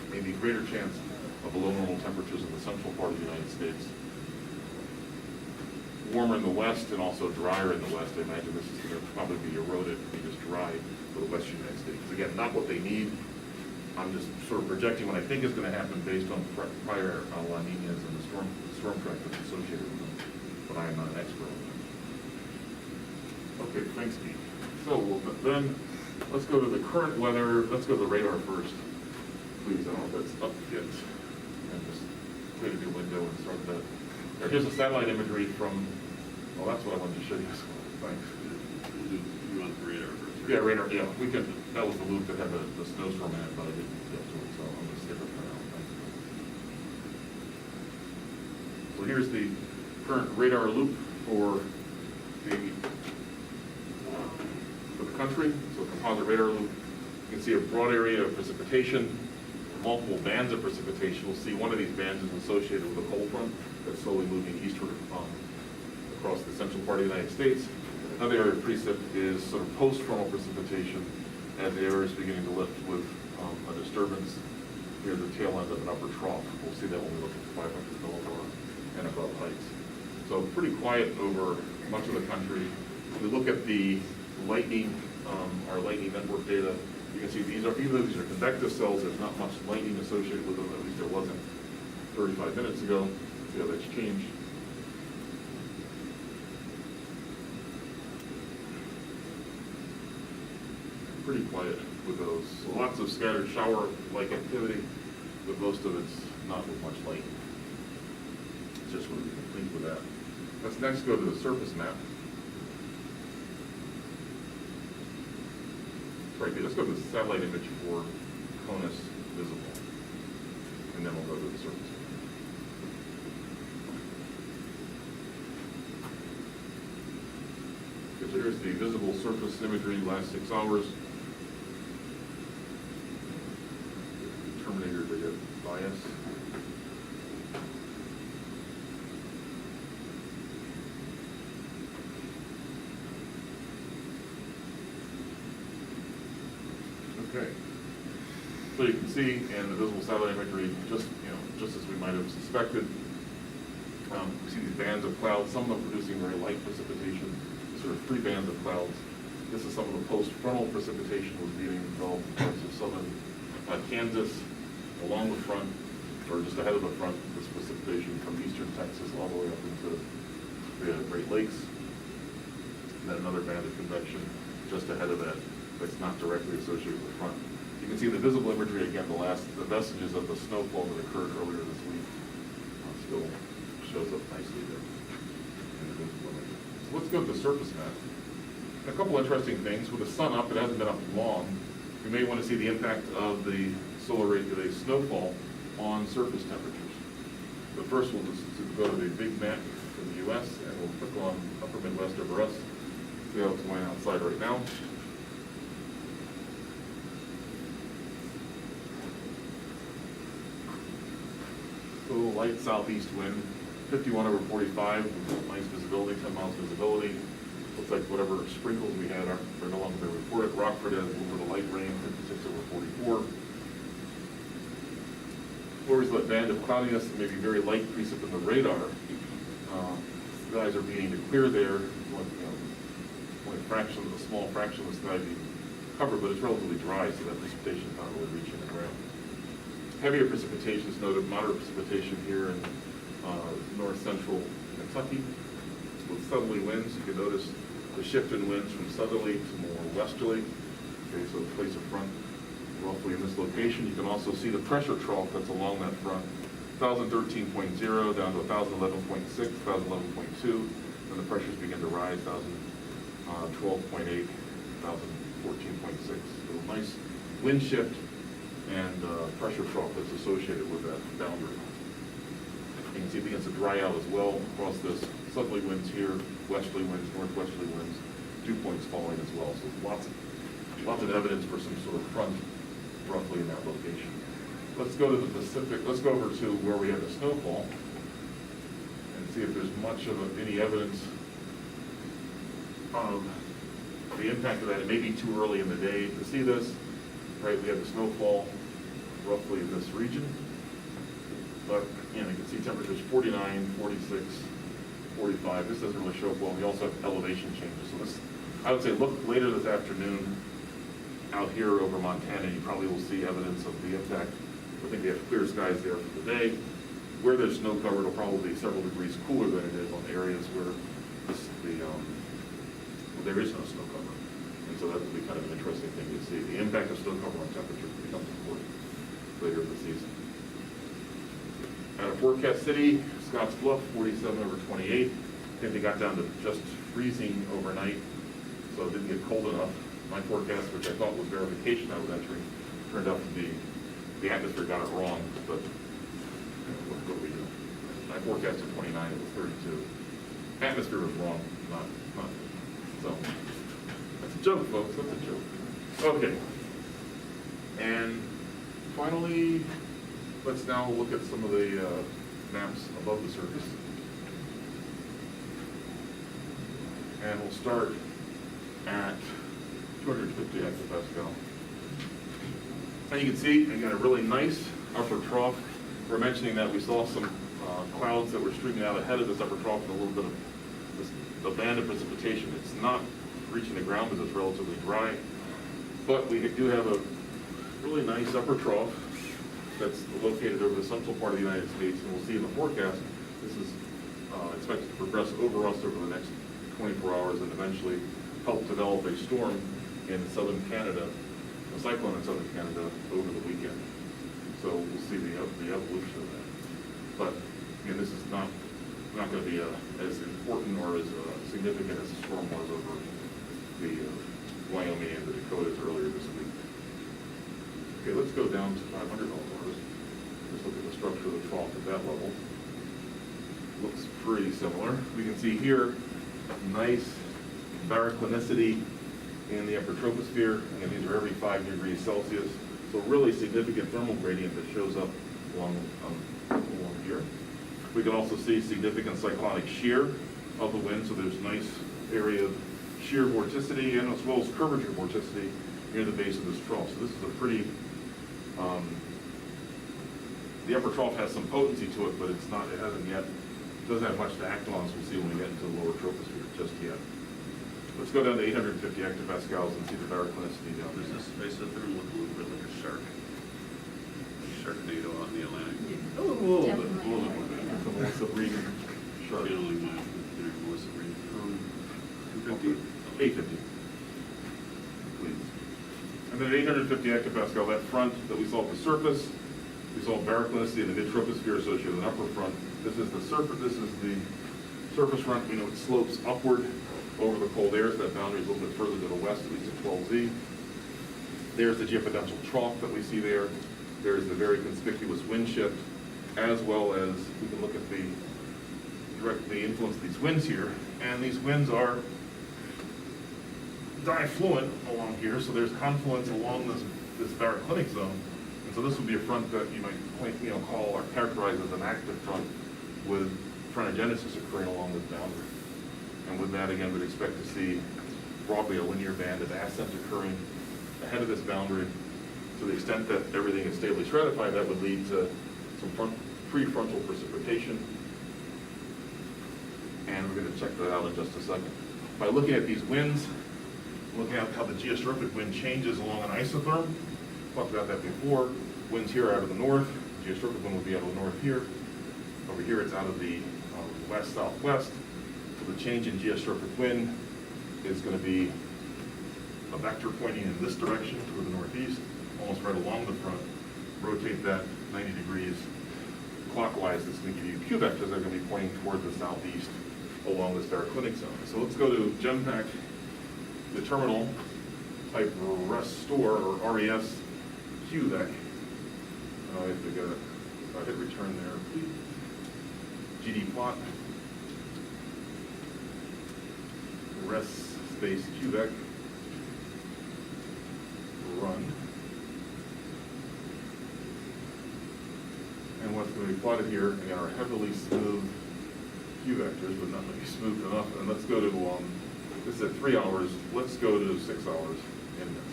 [SPEAKER 3] maybe greater chance of below normal temperatures in the central part of the United States. Warmer in the west and also drier in the west. I imagine this is going to probably be eroded, be just dry for the western United States. Again, not what they need. I'm just sort of projecting what I think is going to happen based on prior La Ninas and the storm track that's associated with them, but I am not an expert on them. Okay, thanks, Steve. So then let's go to the current weather. Let's go to the radar first. Please, I don't know if that's up yet. And just create a new window and start that. Here's the satellite imagery from, well, that's what I wanted to show you. Thanks.
[SPEAKER 2] You want the radar first? Right?
[SPEAKER 3] Yeah, radar, yeah. We can, that was the loop that had the snowstorm in it, but I didn't get to it, so I'm going to skip it for now. Thanks. So here's the current radar loop for the country. So composite radar loop. You can see a broad area of precipitation, multiple bands of precipitation. We'll see one of these bands is associated with a cold front that's slowly moving eastward across the central part of the United States. Another area of precip is sort of post-frontal precipitation as the air is beginning to lift with a disturbance near the tail end of an upper trough. We'll see that when we look at the 500 millibar and above heights. So pretty quiet over much of the country. If we look at the lightning, our lightning network data, you can see these are, even though these are convective cells, there's not much lightning associated with them, at least there wasn't 35 minutes ago. See how that's changed. Pretty quiet with those. So lots of scattered shower-like activity, but most of it's not with much light. It's just going to be complete with that. Let's next go to the surface map. Right, let's go to the satellite image for CONUS visible, and then we'll go to the surface map. Okay, so here's the visible surface imagery last 6 hours. Terminator to get bias. Okay. So you can see in the visible satellite imagery, just as we might have suspected, we see these bands of clouds, some of them producing very light precipitation, sort of 3 bands of clouds. This is some of the post-frontal precipitation was being developed in parts of southern Kansas, along the front, or just ahead of the front, this precipitation from eastern Texas all the way up into the Great Lakes. And then another band of convection just ahead of that, that's not directly associated with the front. You can see the visible imagery again, the vestiges of the snowfall that occurred earlier this week still shows up nicely there in the visible imagery. So let's go to the surface map. A couple interesting things. With the sun up, it hasn't been up long. You may want to see the impact of the solar rate of the snowfall on surface temperatures. But first we'll just go to the big map for the U.S. and we'll click on upper Midwest over us. See how it's going outside right now. So light southeast wind, 51 over 45, with nice visibility, 10 miles visibility. Looks like whatever sprinkles we had are no longer been reported. Rockford has a little bit of light rain, 56 over 44. Whereas that band of cloudiness and maybe very light precip in the radar, skies are beginning to clear there. Only a small fraction of the sky being covered, but it's relatively dry, so that precipitation is not really reaching the ground. Heavier precipitation is noted, moderate precipitation here in north-central Kentucky with southerly winds. You can notice the shift in winds from southerly to more westerly. Okay, so the place of front roughly in this location. You can also see the pressure trough that's along that front, 1013.0 down to 1011.6, 1011.2, and the pressures begin to rise, 1012.8 2014.6. So nice wind shift and pressure trough that's associated with that boundary. You can see it begins to dry out as well across this. Southerly winds here, westerly winds, northwesterly winds, dew points falling as well. So lots of evidence for some sort of front roughly in that location. Let's go to the Pacific. Let's go over to where we have the snowfall and see if there's much of any evidence of the impact of that. It may be too early in the day to see this, right? We have the snowfall roughly in this region, but you can see temperatures 49, 46, 45. This doesn't really show up well. We also have elevation changes. So this, I would say, look later this afternoon out here over Montana. You probably will see evidence of the impact. I think we have clear skies there for the day. Where there's snow cover, it'll probably be several degrees cooler than it is on areas where there is no snow cover. And so that will be kind of an interesting thing to see. The impact of snow cover on temperature becomes important later in the season. At a forecast city, Scotts Bluff, 47 over 28. I think they got down to just freezing overnight, so it didn't get cold enough. My forecast, which I thought was verification I was entering, turned out to be the atmosphere got it wrong, but what do we do? I forecasted 29, it was 32. Atmosphere was wrong, not. So that's a joke, folks. That's a joke. Okay. And finally, let's now look at some of the maps above the surface. And we'll start at 250 hectopascal. And you can see, again, a really nice upper trough. We're mentioning that we saw some clouds that were streaming out ahead of this upper trough and a little bit of a band of precipitation. It's not reaching the ground because it's relatively dry, but we do have a really nice upper trough that's located over the central part of the United States, and we'll see in the forecast, this is expected to progress over us over the next 24 hours and eventually help develop a storm in southern Canada, a cyclone in southern Canada over the weekend. So we'll see the evolution of that. But again, this is not going to be as important or as significant as the storm was over the Wyoming and the Dakotas earlier this week. Okay, let's go down to 500 millimeters. Just look at the structure of the trough at that level. Looks pretty similar. We can see here nice baroclinicity in the upper troposphere. Again, these are every 5 degrees Celsius. So really significant thermal gradient that shows up along here. We can also see significant cyclonic shear of the wind. So there's nice area of shear vorticity and as well as curvature vorticity near the base of this trough. So this is a pretty, the upper trough has some potency to it, but it doesn't have much to act on, as we'll see when we get into the lower troposphere just yet. Let's go down to 850 hectopascals and see the baroclinicity down there.
[SPEAKER 2] Does this space up there look a little bit like a shark? A sharknado out in the Atlantic?
[SPEAKER 3] A little bit more. Melissa Regan shark.
[SPEAKER 2] Feeling my Melissa Regan. 250?
[SPEAKER 3] 850. Please. And then at 850 hectopascal, that front that we saw at the surface, we saw baroclinicity in the mid-troposphere associated with an upper front. This is the surface front. We know it slopes upward over the cold air, so that boundary is a little bit further to the west, at least at 12Z. There's the geopotential trough that we see there. There's the very conspicuous wind shift, as well as we can look at the influence of these winds here. And these winds are difluent along here, so there's confluence along this baroclinic zone. And so this would be a front that you might call or characterize as an active front with frontogenesis occurring along this boundary. And with that, again, we'd expect to see broadly a linear band of ascent occurring ahead of this boundary. To the extent that everything is stably stratified, that would lead to some prefrontal precipitation. And we're going to check that out in just a second. By looking at these winds, looking at how the geostrophic wind changes along an isotherm, talked about that before. Winds here are out of the north. Geostrophic wind will be out of the north here. Over here, it's out of the west-southwest. So the change in geostrophic wind is going to be a vector pointing in this direction toward the northeast, almost right along the front. Rotate that 90 degrees clockwise. It's going to give you Q vectors that are going to be pointing toward the southeast along this baroclinic zone. So let's go to GEMPAC, the terminal type restore or RES QVEC. If we go, if I hit return there, please. GD plot. Res space QVEC. Run. And what's going to be plotted here, again, are heavily smooth Q vectors, but not maybe smooth enough. And let's go to, this is at 3 hours, let's go to 6 hours in this.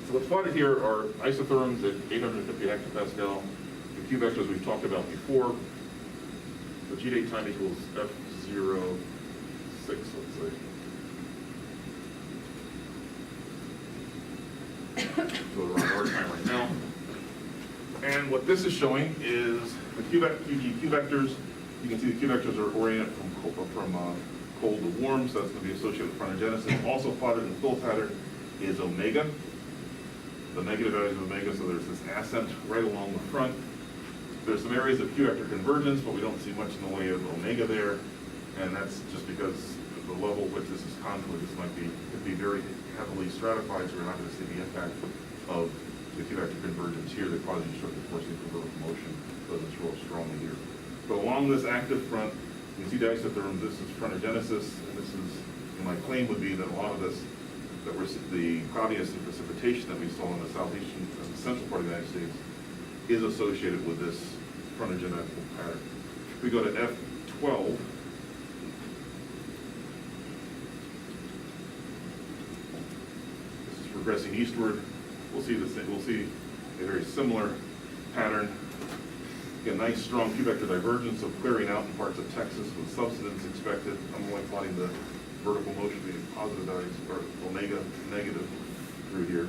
[SPEAKER 3] So what's plotted here are isotherms at 850 hectopascal, the Q vectors we've talked about before. The G date time equals F06, let's say. So around our time right now. And what this is showing is the Q vectors. You can see the Q vectors are oriented from cold to warm, so that's going to be associated with frontogenesis. Also plotted in the fill pattern is omega, the negative values of omega, so there's this ascent right along the front. There's some areas of Q vector convergence, but we don't see much in the way of omega there, and that's just because the level at which this is confluent, this could be very heavily stratified, so we're not going to see the impact of the Q vector convergence here that causes destructive forcing for vertical motion. Doesn't show up strongly here. But along this active front, you can see the isotherms. This is frontogenesis, and this is, and my claim would be that a lot of this, the cloudiness and precipitation that we saw in the southeastern and the central part of the United States is associated with this frontogenital pattern. If we go to F12, this is progressing eastward. We'll see a very similar pattern. Again, nice strong Q vector divergence, so clearing out in parts of Texas with subsidence expected. I'm only plotting the vertical motion being positive values, or omega negative through here.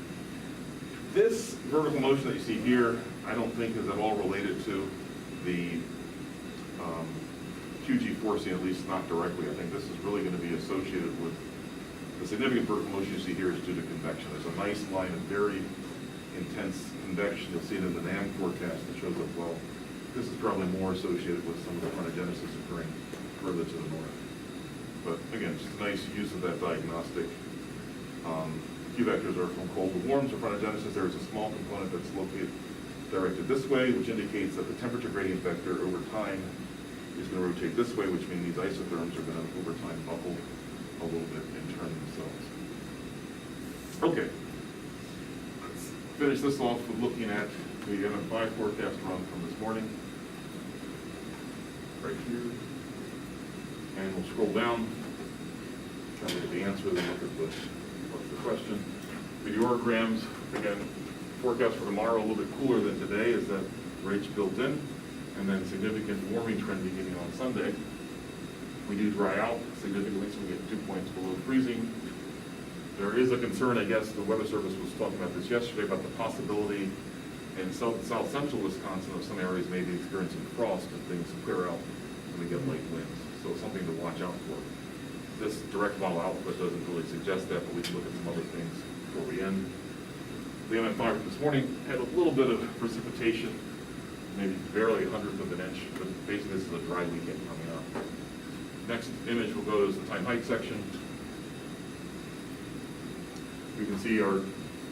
[SPEAKER 3] This vertical motion that you see here, I don't think is at all related to the QG forcing, at least not directly. I think this is really going to be associated with the significant vertical motion you see here is due to convection. There's a nice line of very intense convection. You'll see it in the NAM forecast that shows up well. This is probably more associated with some of the frontogenesis occurring further to the north. But again, just a nice use of that diagnostic. Q vectors are from cold to warm, so frontogenesis, there is a small component that's located directed this way, which indicates that the temperature gradient vector over time is going to rotate this way, which means these isotherms are going to over time buckle a little bit and turn themselves. Okay, let's finish this off with looking at the NM5 forecast run from this morning, right here, and we'll scroll down, try to get the answer, then look at what's the question. Meteorograms, again, forecast for tomorrow a little bit cooler than today, is that rates built in, and then significant warming trend beginning on Sunday. We do dry out significantly, so we get 2 points below freezing. There is a concern, I guess, the Weather Service was talking about this yesterday, about the possibility in south central Wisconsin of some areas maybe experiencing frost if things clear out and we get light winds. So something to watch out for. This direct model output doesn't really suggest that, but we can look at some other things before we end. The NM5 this morning had a little bit of precipitation, maybe barely 1/100th of an inch, but basically this is a dry weekend coming up. Next image we'll go to is the time height section. We can see our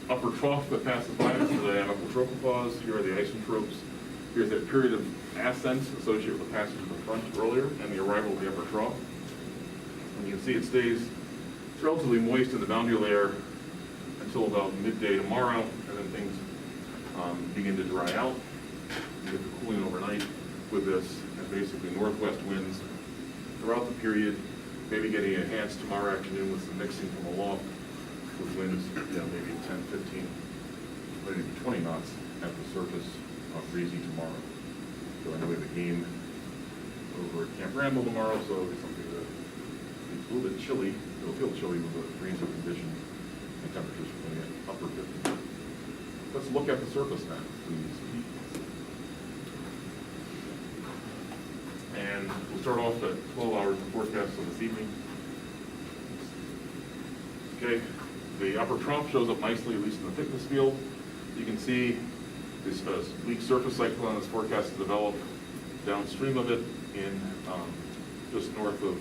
[SPEAKER 3] upper trough that passes by us, the dynamical tropopause. Here are the isotropes. Here's that period of ascent associated with the passage of the front earlier and the arrival of the upper trough. And you can see it stays relatively moist in the boundary layer until about midday tomorrow, and then things begin to dry out. You get the cooling overnight with this, and basically northwest winds throughout the period, maybe getting enhanced tomorrow afternoon with some mixing from aloft with winds, maybe 10, 15, maybe 20 knots at the surface, breezy tomorrow. So I know we have a game over at Camp Randall tomorrow, so it's something that it's a little bit chilly. It'll feel chilly with the breezy conditions and temperatures going at upper 50. Let's look at the surface now, please. And we'll start off at 12 hours of forecast for this evening. Okay, the upper trough shows up nicely, at least in the thickness field. You can see this weak surface cyclone is forecast to develop downstream of it in just north of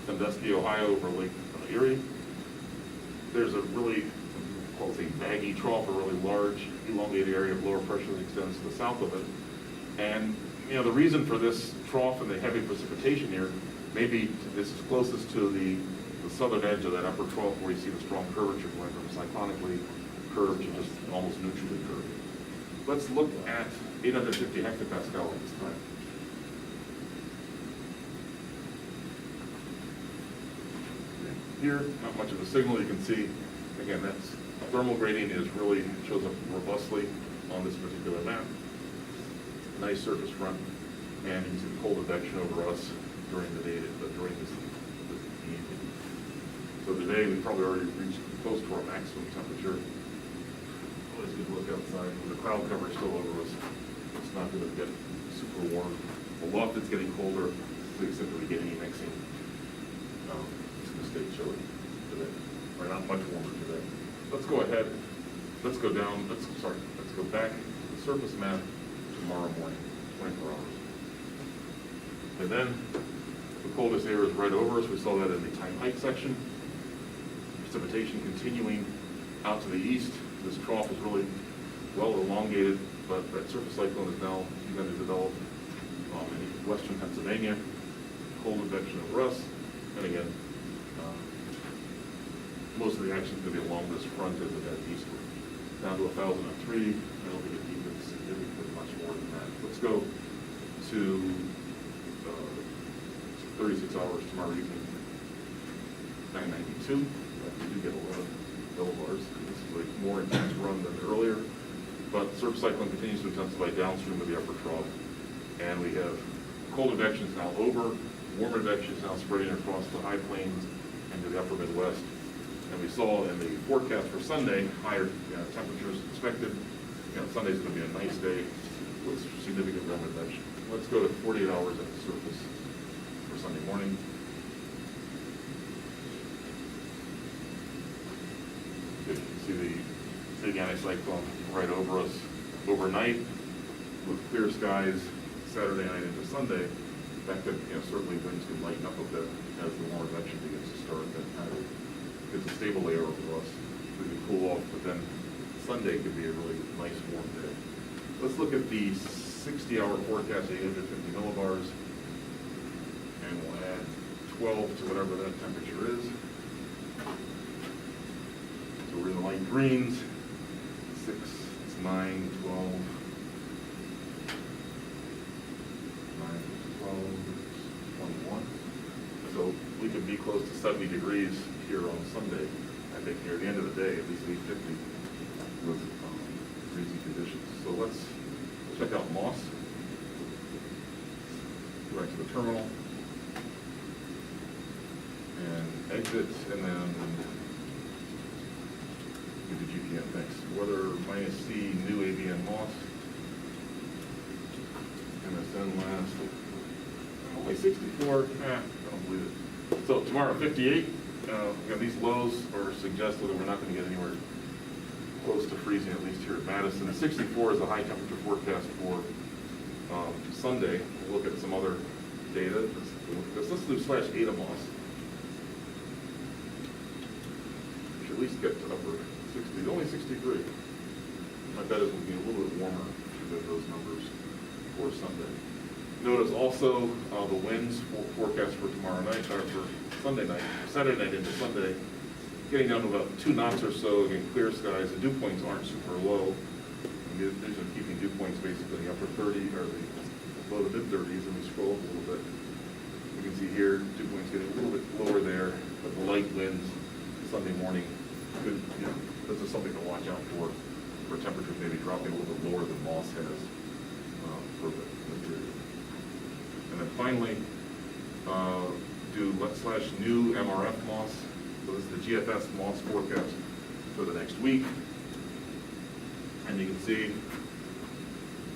[SPEAKER 3] Sandusky, Ohio, over Lake Erie. there's a really, called a baggy trough, a really large elongated area of lower pressure that extends to the south of it. And, you know, the reason for this trough and the heavy precipitation here, maybe this is closest to the southern edge of that upper trough where you see the strong curvature going from cyclonically curved to just almost neutrally curved. Let's look at 850 hectopascal at this time. Here, not much of a signal. You can see, again, that's thermal gradient is really shows up robustly on this particular map. Nice surface front, and you can see the cold advection over us during the day, during this evening. So today we probably already reached close to our maximum temperature. Always good to look outside. The cloud cover is still over us. It's not going to get super warm. A lot that's getting colder to the extent that we get any mixing. It's going to stay chilly today, or not much warmer today. Let's go ahead. Let's go down. Let's go back to the surface map tomorrow morning, 24 hours. And then the coldest air is right over us. We saw that in the time height section. Precipitation continuing out to the east. This trough is really well elongated, but that surface cyclone is now begun to develop in western Pennsylvania. Cold advection over us, and again, most of the action is going to be along this front as it heads eastward. Down to 1,003. I don't think it deepens significantly much more than that. Let's go to 36 hours tomorrow evening. 992. We do get a lot of Isobars. This is a more intense run than earlier, but surface cyclone continues to intensify downstream of the upper trough, and we have cold advection is now over. Warm advection is now spreading across the high plains and to the upper Midwest. And we saw in the forecast for Sunday higher temperatures expected. Sunday's going to be a nice day with significant warm advection. Let's go to 48 hours at the surface for Sunday morning. You can see the big anticyclone right over us overnight with clear skies Saturday night into Sunday. That could, certainly winds can lighten up a bit as the warm advection begins to start. That kind of gives a stable layer over us. We can cool off, but then Sunday could be a really nice warm day. Let's look at the 60-hour forecast, 850 millibars, and we'll add 12 to whatever that temperature is. So we're in the light greens, 6, 9, 12, 21. So we could be close to 70 degrees here on Sunday. I think near the end of the day, at least 850 with freezing conditions. So let's check out Moss. Go back to the terminal and exit, and then do the GPM. Thanks. Weather -C, new AVN Moss. MSN last. Only 64. I don't believe it. So tomorrow 58. These lows are suggestive that we're not going to get anywhere close to freezing, at least here at Madison. 64 is the high temperature forecast for Sunday. We'll look at some other data. Let's do /8 of Moss. We should at least get to upper 60s. Only 63. My bet is we'll be a little bit warmer than those numbers for Sunday. Notice also the winds forecast for tomorrow night, or for Sunday night, Saturday night into Sunday, getting down to about 2 knots or so. Again, clear skies. The dew points aren't super low. These are keeping dew points basically in the upper 30 or the low to mid 30s. And we scroll up a little bit. You can see here dew points getting a little bit lower there, but the light winds Sunday morning could, this is something to watch out for temperatures maybe dropping a little bit lower than Moss has for the period. And then finally, do /new MRF Moss. So this is the Gfs Loss Forecast for the next week. And you can see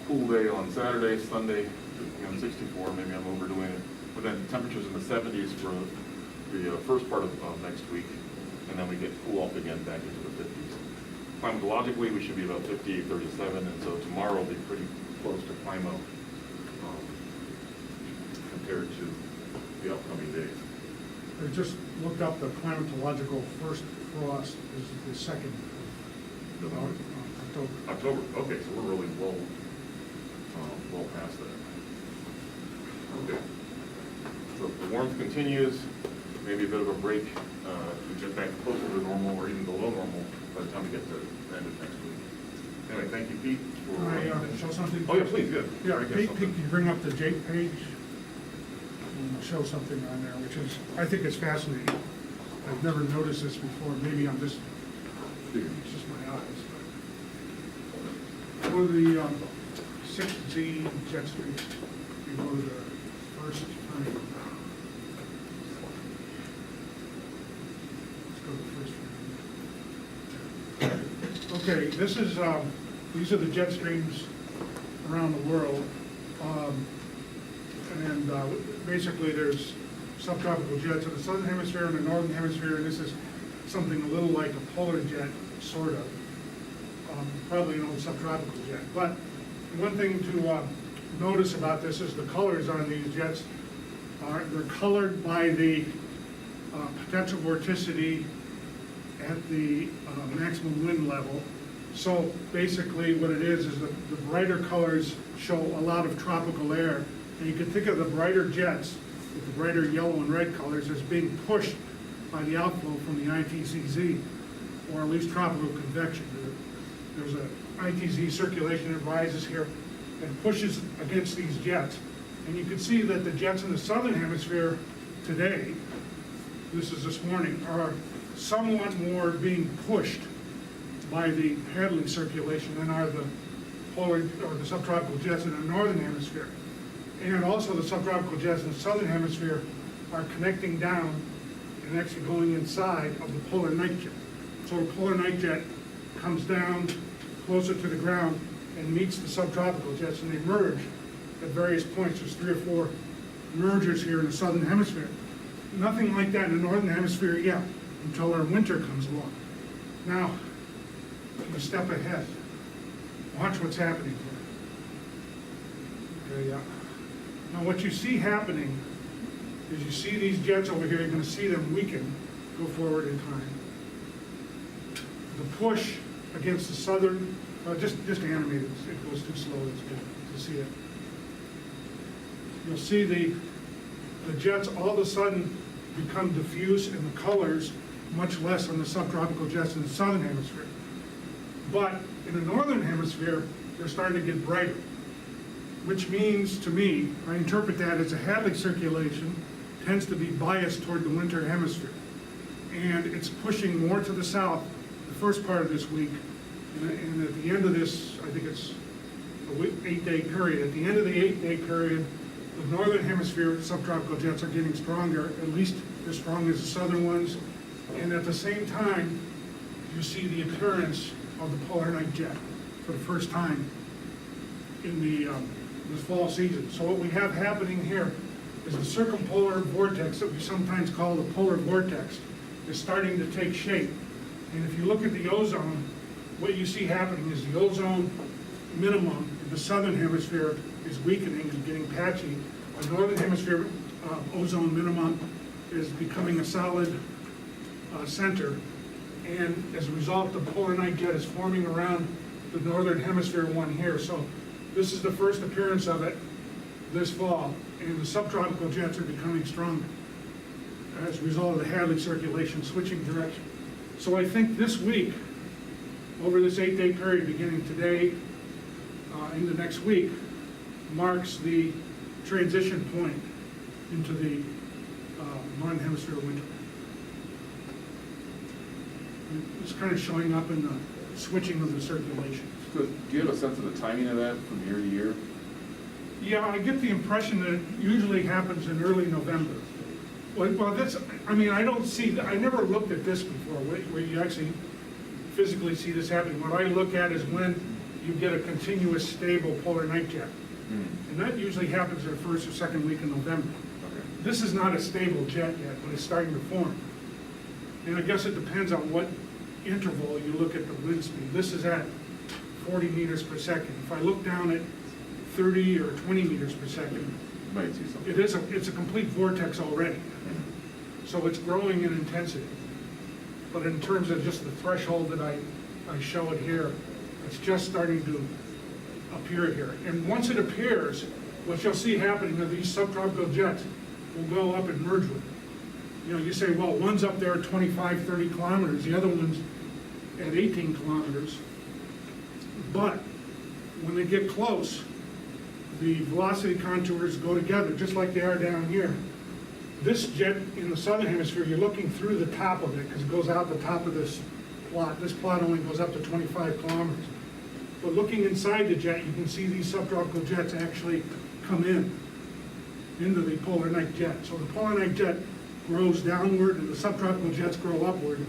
[SPEAKER 3] cool day on Saturday, Sunday, 64, maybe I'm overdoing it. But then temperatures in the 70s for the first part of next week. And then we get cool off again back into the 50s. Climatologically, we should be about 58, 37, and so tomorrow will be pretty close to climo compared to the upcoming days.
[SPEAKER 4] I just looked up the climatological first frost is the second of October.
[SPEAKER 3] October, okay, so we're really well past that. Okay. So if the warmth continues, maybe a bit of a break, we get back closer to normal or even below normal by the time we get to the end of next week. Anyway, thank you, Pete, for.
[SPEAKER 4] Can I show something?
[SPEAKER 3] Oh, yeah, please, good.
[SPEAKER 4] Yeah,
[SPEAKER 3] I guess
[SPEAKER 4] Pete,
[SPEAKER 3] something.
[SPEAKER 4] can you bring up the Jake page? And show something on there, which is, I think it's fascinating. I've never noticed this before, maybe I'm just, it's just my eyes. But for the 6Z jet stream, you go to the first frame. Let's go to the first frame. Okay, this is, these are the jet streams around the world. And basically there's subtropical jets in the southern hemisphere and the northern hemisphere, and this is something a little like a polar jet, sort of. Probably an old subtropical jet. But one thing to notice about this is the colors on these jets they're colored by the potential vorticity at the maximum wind level. So basically what it is the brighter colors show a lot of tropical air. And you can think of the brighter jets with the brighter yellow and red colors as being pushed by the outflow from the ITCZ, or at least tropical convection. There's a ITZ circulation that rises here and pushes against these jets. And you can see that the jets in the southern hemisphere today, this is this morning, are somewhat more being pushed by the Hadley circulation than are the polar or the subtropical jets in the northern hemisphere. And also the subtropical jets in the southern hemisphere are connecting down and actually going inside of the polar night jet. So the polar night jet comes down closer to the ground and meets the subtropical jets, and they merge at various points. There's 3 or 4 mergers here in the southern hemisphere. Nothing like that in the northern hemisphere yet, until our winter comes along. Now, a step ahead. Watch what's happening here. Okay, yeah. Now what you see happening is you see these jets over here, you're going to see them weaken, go forward in time. The push against the southern, just animate it, it goes too slow to see it. You'll see the jets all of a sudden become diffuse in the colors, much less on the subtropical jets in the southern hemisphere. But in the northern hemisphere, they're starting to get brighter, which means to me, I interpret that as a Hadley circulation tends to be biased toward the winter hemisphere. And it's pushing more to the south the first part of this week. And at the end of this, I think it's a 8-day period. At the end of the 8-day period, the northern hemisphere subtropical jets are getting stronger, at least as strong as the southern ones. And at the same time, you see the appearance of the polar night jet for the first time in the this fall season. So what we have happening here is the circumpolar vortex that we sometimes call the polar vortex is starting to take shape. And if you look at the ozone, what you see happening is the ozone minimum in the southern hemisphere is weakening and getting patchy. The northern hemisphere ozone minimum is becoming a solid center. And as a result, the polar night jet is forming around the northern hemisphere one here. So this is the first appearance of it this fall, and the subtropical jets are becoming stronger as a result of the Hadley circulation switching direction. So I think this week, over this 8-day period beginning today into next week, marks the transition point into the northern hemisphere winter. It's kind of showing up in the switching of the circulation.
[SPEAKER 5] So do you have a sense of the timing of that from year to year?
[SPEAKER 4] Yeah, I get the impression that it usually happens in early November. Well, that's, I mean, I don't see, I never looked at this before, where you actually physically see this happening. What I look at is when you get a continuous, stable polar night jet. And that usually happens in the first or second week in November.
[SPEAKER 5] Okay.
[SPEAKER 4] This is not a stable jet yet, but it's starting to form. And I guess it depends on what interval you look at the wind speed. This is at 40 meters per second. If I look down at 30 or 20 meters per second,
[SPEAKER 5] You might see something.
[SPEAKER 4] it's a complete vortex already. So it's growing in intensity. But in terms of just the threshold that I show it here, it's just starting to appear here. And once it appears, what you'll see happening are these subtropical jets will go up and merge with it. You know, you say, well, one's up there at 25, 30 kilometers, the other one's at 18 kilometers. But when they get close, the velocity contours go together, just like they are down here. This jet in the southern hemisphere, you're looking through the top of it, because it goes out the top of this plot. This plot only goes up to 25 kilometers. But looking inside the jet, you can see these subtropical jets actually come into the polar night jet. So the polar night jet grows downward and the subtropical jets grow upward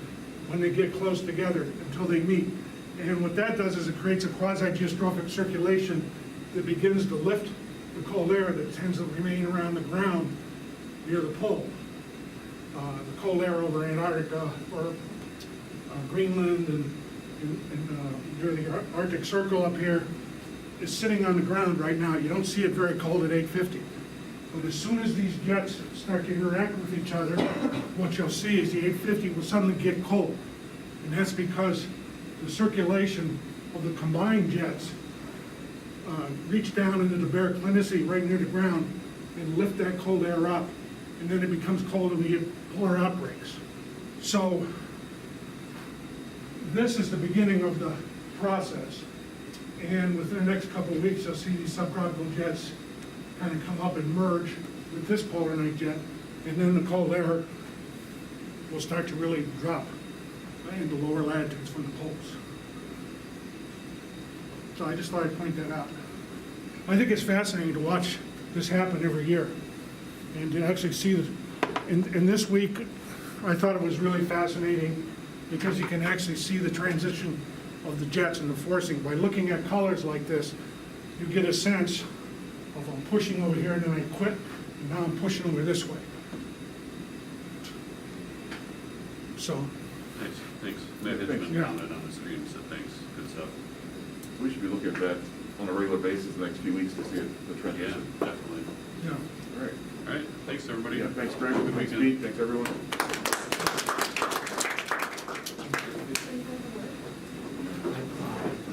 [SPEAKER 4] when they get close together until they meet. And what that does is it creates a quasi-geostrophic circulation that begins to lift the cold air that tends to remain around the ground near the pole. The cold air over Antarctica or Greenland and near the Arctic Circle up here is sitting on the ground right now. You don't see it very cold at 850. But as soon as these jets start to interact with each other, what you'll see is the 850 will suddenly get cold. And that's because the circulation of the combined jets reach down into the baroclinicity right near the ground and lift that cold air up. And then it becomes cold and we get polar outbreaks. So this is the beginning of the process. And within the next couple of weeks, you'll see these subtropical jets kind of come up and merge with this polar night jet, and then the cold air will start to really drop into lower latitudes from the poles. So I just thought I'd point that out. I think it's fascinating to watch this happen every year, and to actually see this. And this week, I thought it was really fascinating because you can actually see the transition of the jets and the forcing. By looking at colors like this, you get a sense of I'm pushing over here and then I quit, and now I'm pushing over this way. So,
[SPEAKER 2] Thanks. Matt has been
[SPEAKER 4] Yeah.
[SPEAKER 2] on it on the screen, so thanks. Good stuff.
[SPEAKER 5] We should be looking at that on a regular basis the next few weeks to see the
[SPEAKER 2] Yeah,
[SPEAKER 5] transition.
[SPEAKER 2] definitely.
[SPEAKER 4] yeah.
[SPEAKER 5] All right.
[SPEAKER 2] All right, thanks, everybody.
[SPEAKER 5] Yeah, thanks, Greg. Thanks,
[SPEAKER 2] Weekend.
[SPEAKER 5] Pete. Thanks, everyone.